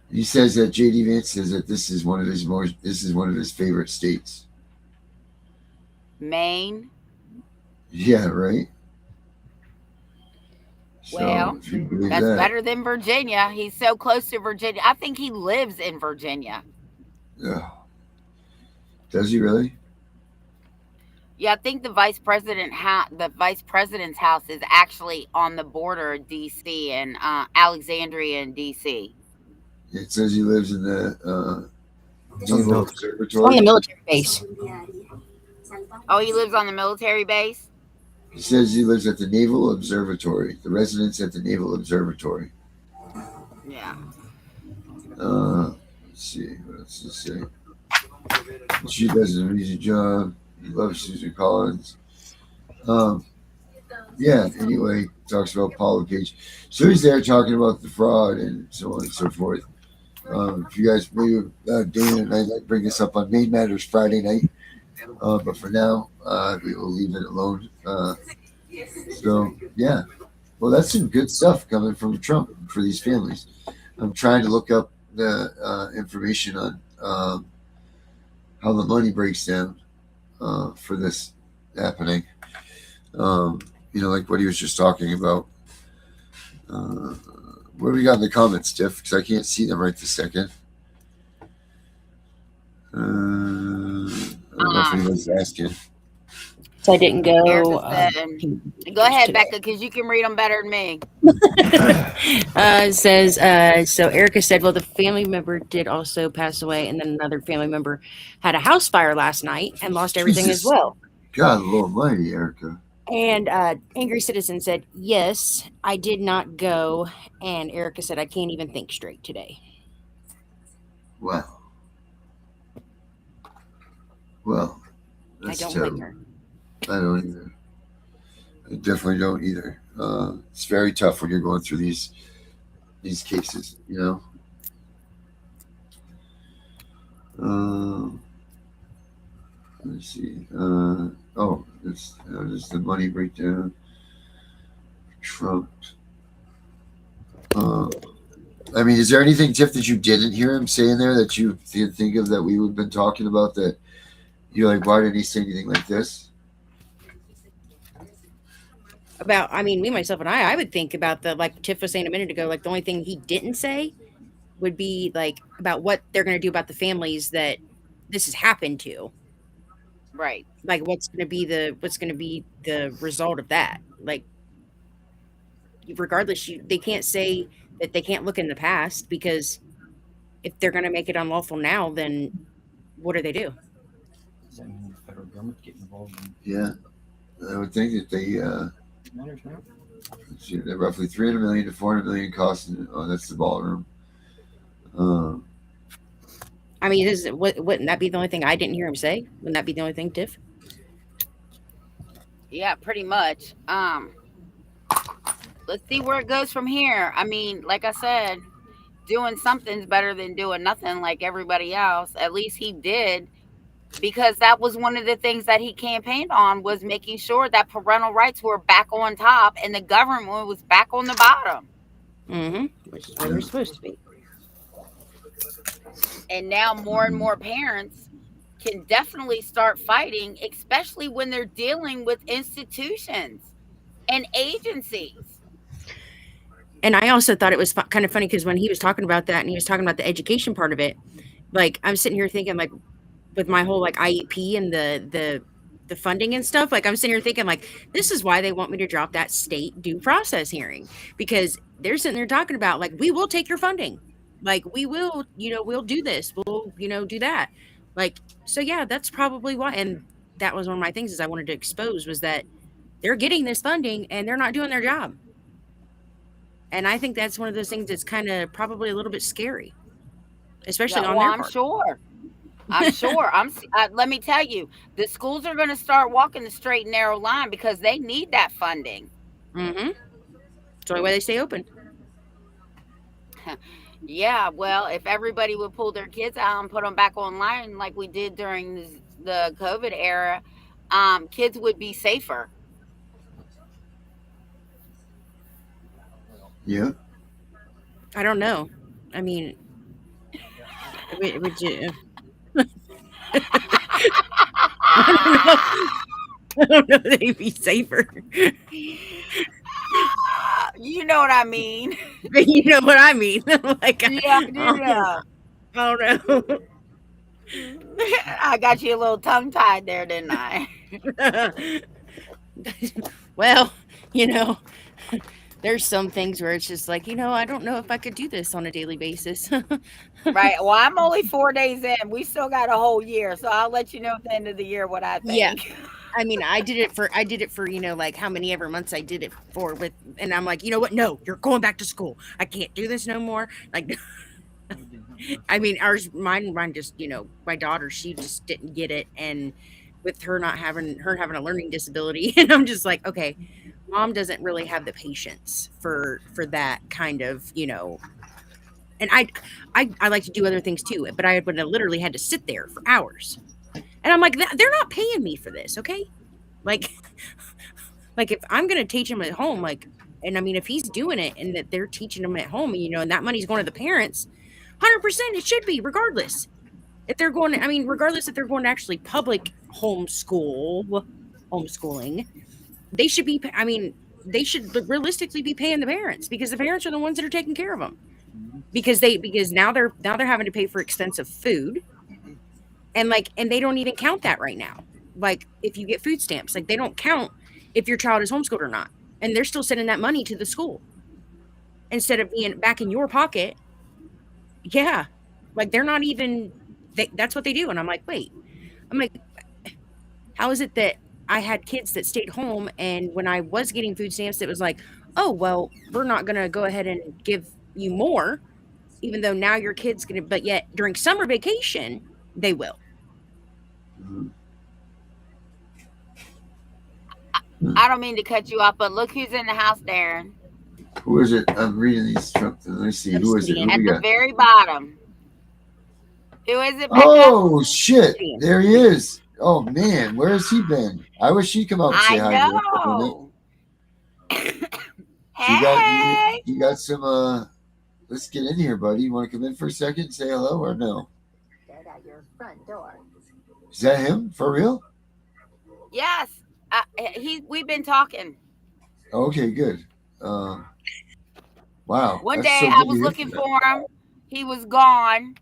He says that J.D. Vance says that this is one of his favorite states. Maine. Yeah, right. Well, that's better than Virginia. He's so close to Virginia. I think he lives in Virginia. Yeah. Does he really? Yeah, I think the vice president's house is actually on the border of D.C. and Alexandria in D.C. It says he lives in the Naval On Observatory. the military base. Oh, he lives on the military base? He says he lives at the Naval Observatory, the residence at the Naval Observatory. Yeah. Let's see, what else does it say? She does an amazing job. He loves Susan Collins. Yeah, anyway, talks about Paul LePage. So he's there talking about the fraud and so on and so forth. If you guys, maybe Dana and I might bring this up on Main Matters Friday night. But for now, we will leave it alone. So, yeah. Well, that's some good stuff coming from Trump for these families. I'm trying to look up the information on how the money breaks down for this happening. Like what he was just talking about. What do we got in the comments, Tiff? Because I can't see them right this second. I don't know if anyone's asking. So I didn't go. Go ahead, Becca, because you can read them better than me. It says, so Erica said, well, the family member did also pass away, and then another family member had a house fire last night and lost everything Jesus. as well. God, Lord Almighty, Erica. And Angry Citizen said, yes, I did not go. And Erica said, I can't even think straight today. Wow. Well, that's I don't terrible. blame her. I don't either. I definitely don't either. It's very tough when you're going through these cases, you know. Let's see. This is the money breakdown. Trump. I mean, is there anything, Tiff, that you didn't hear him say in there that you think of that we would have been talking about that you're like, why didn't he say anything like this? About, I mean, me, myself, and I would think about like Tiff was saying a minute ago, like the only thing he didn't say would be like about what they're going to do about the families that this has happened to. Right. Like what's going to be the result of that? Like, regardless, they can't say that they can't look in the past, because if they're going to make it unlawful now, then what do they do? Yeah, I would think that they're roughly 300 million to 400 million costing. Oh, that's the ballroom. I mean, wouldn't that be the only thing I didn't hear him say? Wouldn't that be the only thing, Tiff? Yeah, pretty much. Let's see where it goes from here. I mean, like I said, doing something's better than doing nothing like everybody else. At least he did, because that was one of the things that he campaigned on, was making sure that parental rights were back on top and the government was back on the bottom. Mm-hmm. Which is where they're supposed to be. And now more and more parents can definitely start fighting, especially when they're dealing with institutions and agencies. And I also thought it was kind of funny, because when he was talking about that and he was talking about the education part of it, like I'm sitting here thinking, like, with my whole like IEP and the funding and stuff, like I'm sitting here thinking, like, this is why they want me to drop that state due process hearing, because they're sitting there talking about, like, we will take your funding, like we will, we'll do this, we'll, do that, like, so yeah, that's probably why. And that was one of my things is I wanted to expose, was that they're getting this funding and they're not doing their job. And I think that's one of those things that's kind of probably a little bit scary, especially on their part. I'm sure. Let me tell you, the schools are going to start walking the straight and narrow line because they need that funding. Mm-hmm. That's the only way they stay open. Yeah, well, if everybody would pull their kids out and put them back online like we did during the COVID era, kids would be safer. Yeah. I don't know. I mean, would you? I don't know. They'd be safer. You know what I mean. You know what I mean. Like, yeah. I don't know. I got you a little tongue-tied there, didn't I? Well, there's some things where it's just like, I don't know if I could do this on a daily basis. Right. Well, I'm only 4 days in. We still got a whole year, so I'll let you know at the end of the year what I Yeah. think. I mean, I did it for like how many ever months I did it for and I'm like, you know what? No, you're going back to school. I can't do this no more. Like, I mean, mine just, my daughter, she just didn't get it. And with her having a learning disability, and I'm just like, okay, mom doesn't really have the patience for that kind of, and I like to do other things too, but I would have literally had to sit there for hours. And I'm like, they're not paying me for this, okay? Like if I'm going to teach him at home, like, and I mean, if he's doing it and that they're teaching him at home, and that money's going to the parents, 100% it should be, regardless. If they're going, regardless if they're going to actually public homeschooling, they should be, they should realistically be paying the parents, because the parents are the ones that are taking care of them. Because now they're having to pay for expensive food. And they don't even count that right now. Like, if you get food stamps, like, they don't count if your child is homeschooled or not. And they're still sending that money to the school instead of being back in your pocket. Yeah. Like, they're not even, that's what they do. And I'm like, wait, how is it that I had kids that stayed home, and when I was getting food stamps, it was like, oh, well, we're not going to go ahead and give you more, even though now your kid's going to, but yet during summer vacation, they will. I don't mean to cut you off, but look who's in the house, Darren. Who is it? I'm reading these Trump. Let me see. Who is it? At the very bottom. Who is it, Becca? Oh, shit. There he is. Oh, man. Where has he been? I wish he'd come out and say hi. I know. Hey. You got some, let's get in here, buddy. You want to come in for a second and say hello or no? Get out your front door. Is that him? For real? Yes. We've been talking. Okay, good. Wow. One day I was looking for him. He was gone.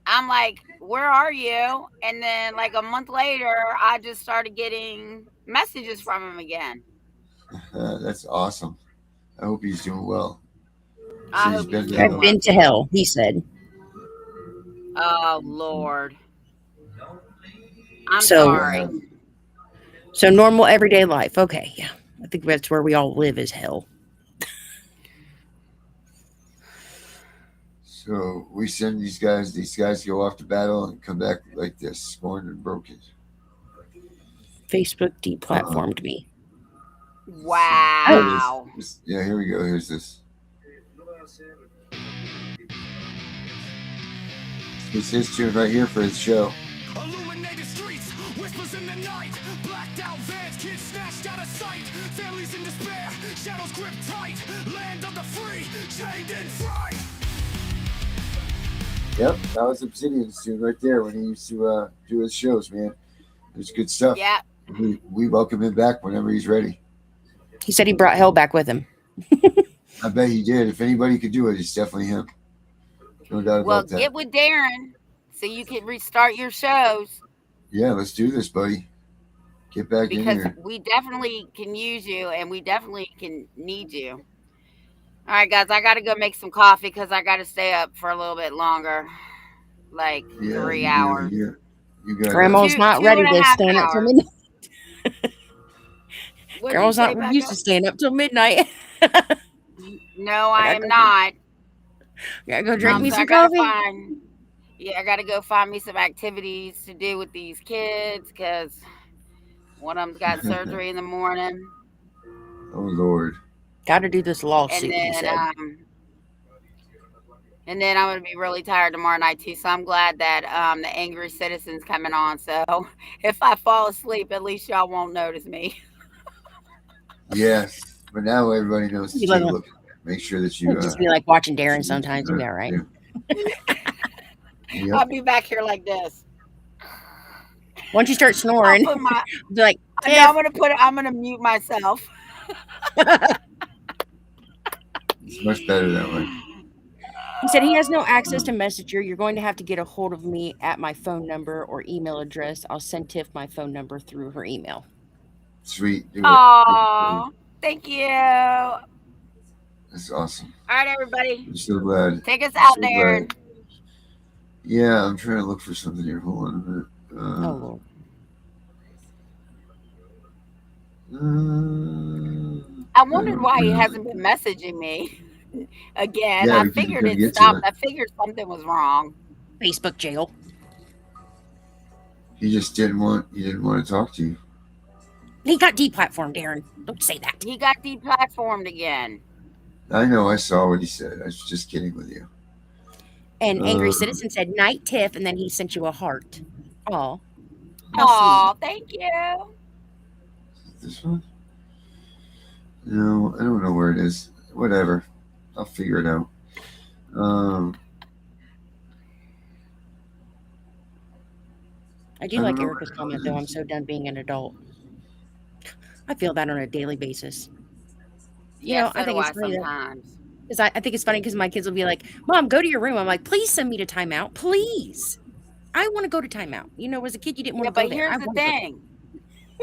I'm like, where are you? And then like a month later, I just started getting messages from him again. That's awesome. I hope he's doing well. I've been to hell, he said. Oh, Lord. I'm sorry. So normal everyday life. Okay, yeah. I think that's where we all live, is hell. So we send these guys go off to battle and come back like this, scorned and broken. Facebook deplatformed me. Wow. Yeah, here we go. Here's this. It's his tune right here for his show. Illuminated streets, whispers in the night, blacked out vans, kids snatched out of sight, families in despair, shadows grip tight, land of the free, chained in fright. Yep, that was Obsidian's tune right there when he used to do his shows, man. It was good stuff. Yeah. We welcome him back whenever he's ready. He said he brought hell back with him. I bet he did. If anybody could do it, it's definitely him. No doubt about that. Well, get with Darren so you can restart your shows. Yeah, let's do this, buddy. Get back in here. Because we definitely can use you, and we definitely can need you. All right, guys, I got to go make some coffee because I got to stay up for a little bit longer, like 3 hours. You got Grandma's not ready to stand up till midnight. Grandma's not used to staying up till midnight. No, I am not. Gotta go drink me some coffee. I gotta go find me some activities to do with these kids because one of them's got surgery in the morning. Oh Lord! Gotta do this lawsuit. And then I'm gonna be really tired tomorrow night too. So I'm glad that the angry citizen's coming on. So if I fall asleep, at least y'all won't notice me. Yes, but now everybody knows to take a look. Make sure that you just be like watching Darren sometimes. You'll be all right. Yep. I'll be back here like this. Once you start snoring, be like, I'm gonna mute myself. It's much better that way. He said he has no access to Messenger. You're going to have to get a hold of me at my phone number or email address. I'll send Tiff my phone number through her email. Sweet. Oh, thank you. That's awesome. All right, everybody. I'm so glad. Take us out, So Darren. glad. Yeah, I'm trying to look for something here. Hold on a minute. Oh, Lord. I wondered why he hasn't been messaging me again. Yeah, I because he figured couldn't it get to stopped. it. I figured something was wrong. Facebook jail. He just didn't want to talk to you. He got deplatformed, Darren. Don't say that. He got deplatformed again. I know. I saw what he said. I was just kidding with you. And Angry Citizen said, "Night, Tiff," and then he sent you a heart. Oh. Oh, thank you. This one? No, I don't know where it is. Whatever. I'll figure it out. I do like Erica's comment, though. I'm so done being an adult. I feel that on a daily basis. Yeah, I think it's funny sometimes. because I think it's funny because my kids will be like, "Mom, go to your room." I'm like, "Please send me to timeout, please. I want to go to timeout." As a kid, you didn't want to go there. But here's the thing: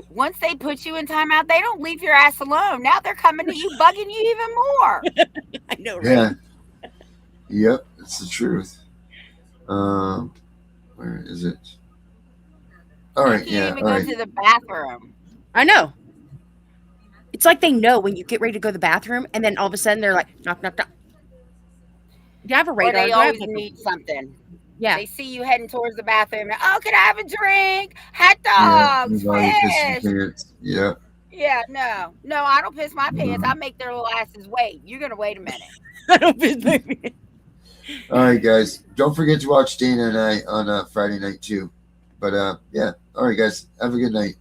once they put you in timeout, they don't leave your ass alone. Now they're coming to you, bugging you even more. I know, right? Yeah. Yep, it's the truth. Where is it? All right, You yeah. can't even All go right. to the bathroom. I know. It's like they know when you get ready to go to the bathroom, and then all of a sudden they're like, knock, knock, knock. Do you have a Or radar? they always need something. Yeah. They see you heading towards the bathroom. Oh, can I have a drink? Hot Yeah, dogs, move on, you piss fish. your pants. Yeah. Yeah, no, I don't piss my pants. I make their little asses wait. You're gonna wait a minute. I don't piss my pants. All right, guys. Don't forget to watch Dana and I on Friday night too. But yeah. All right, guys. Have a good night.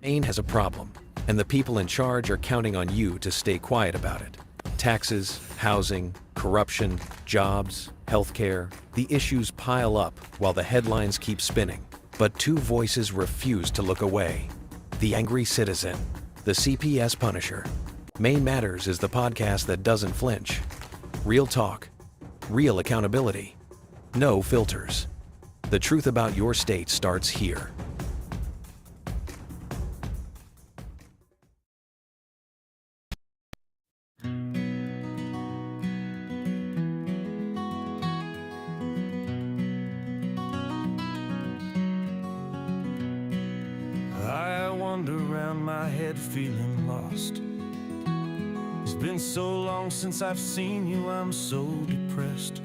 Maine has a problem, and the people in charge are counting on you to stay quiet about it. Taxes, housing, corruption, jobs, healthcare, the issues pile up while the headlines keep spinning. But two voices refuse to look away. The Angry Citizen, the CPS Punisher. Maine Matters is the podcast that doesn't flinch. Real talk, real accountability, no filters. The truth about your state starts here. I wander around my head feeling lost. It's been so long since I've seen you, I'm so depressed.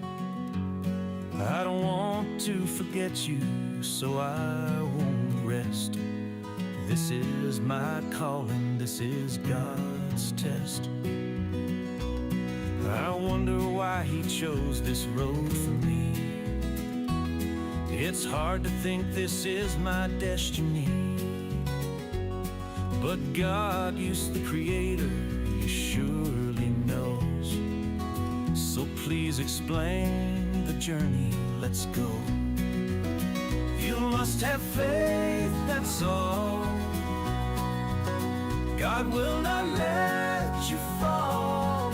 I don't want to forget you, so I won't rest. This is my calling, this is God's test. I wonder why he chose this road for me. It's hard to think this is my destiny. But God, you the creator, you surely knows. So please explain the journey, let's go. You must have faith, that's all. God will not let you fall.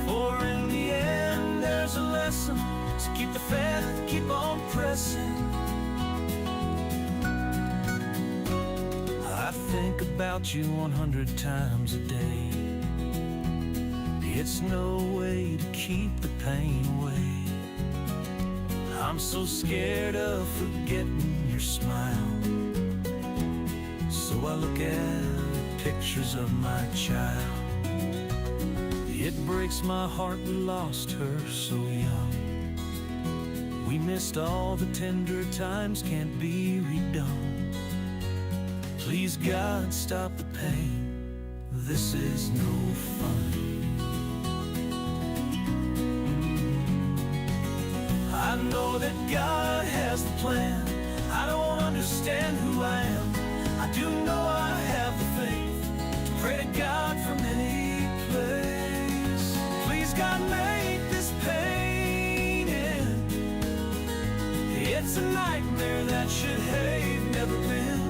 For in the end there's a lesson. So keep the faith, keep on pressing. I think about you 100 times a day. It's no way to keep the pain away. I'm so scared of forgetting your smile. So I look at pictures of my child. It breaks my heart we lost her so young. We missed all the tender times, can't be redone. Please God, stop the pain, this is no fun. I know that God has the plan. I don't understand who I am. I do know I have the faith to pray to God from any place. Please God, make this pain end. It's a nightmare that should have never been.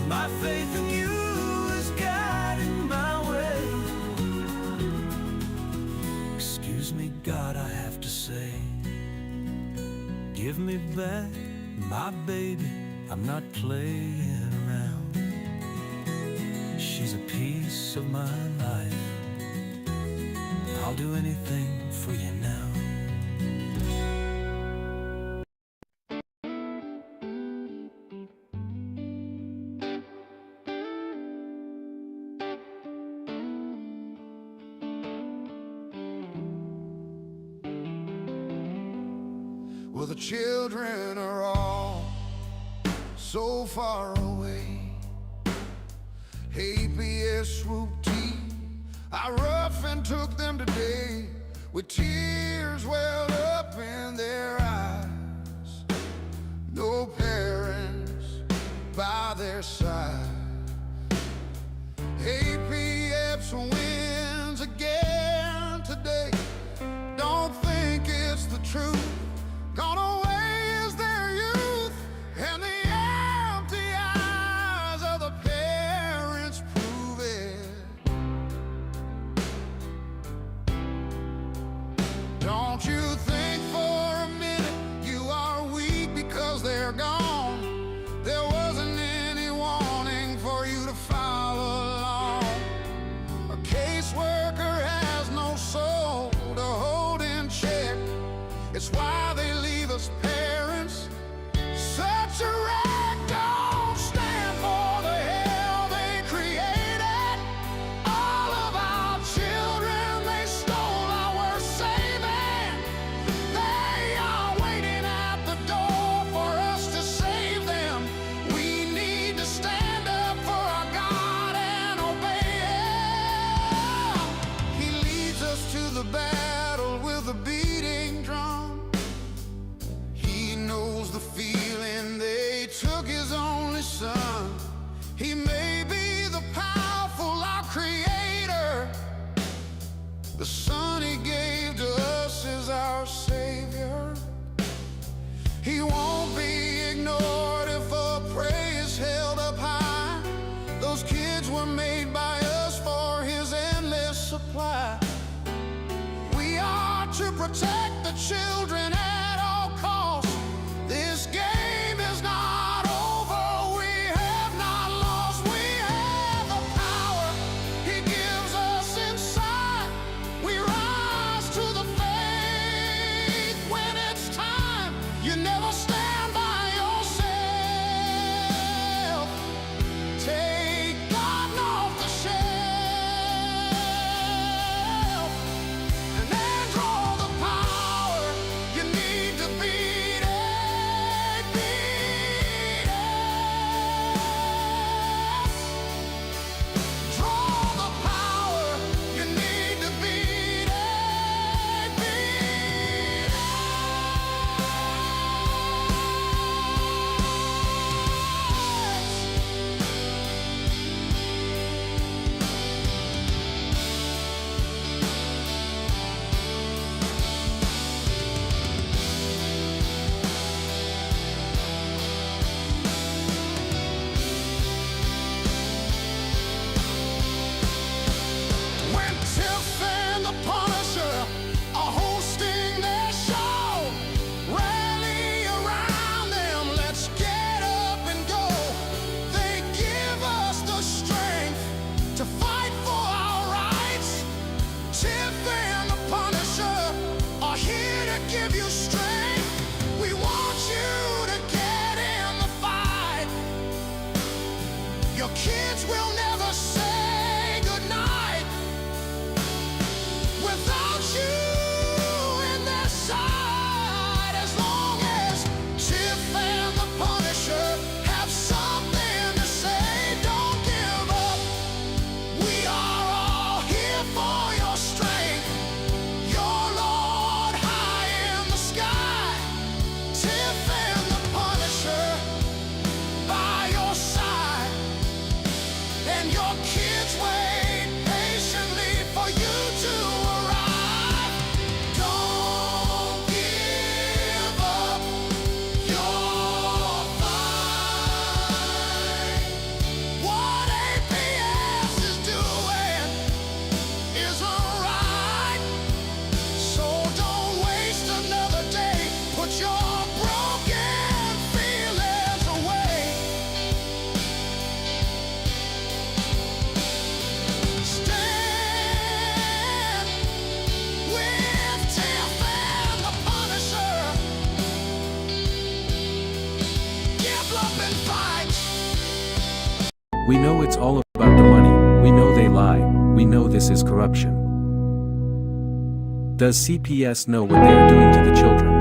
My faith in you is guiding my way. Excuse me, God, I have to say, give me back my baby, I'm not playing around. She's she's a piece of my life. I'll do anything for you now. Well, the children are all so far away. CPS routine, I rough and took them today, with tears welled up in their eyes. No parents by their side. APS wins again today. Don't think it's the truth. Gone away is their youth, and the empty eyes of the parents prove it. Don't you think for a minute you are weak because they're gone. There wasn't any warning for you to follow along. A caseworker has no soul to hold in check. It's why they leave us parents such a wreck. Don't stand for the hell they created. All of our children they stole are worth saving. They are waiting at the door for us to save them. We need to stand up for our God and obey Him. He leads us to the battle with a beating drum. He knows the feeling they took his only son. He may be the powerful, our creator. The son he gave to us is our savior. He won't be ignored if a praise held up high. Those kids were made by us for his endless supply. We are to protect the children at all costs. This game is not over. We have not lost. We have the power He gives us inside. We rise to the faith when it's time. You never stand by yourself. Take God off the shelf and then draw the power you need to beat it. Beat it. Draw the power you need to beat it. Beat it. We know it's all about the money, we know they lie, we know this is corruption. Does CPS know what they are doing to the children?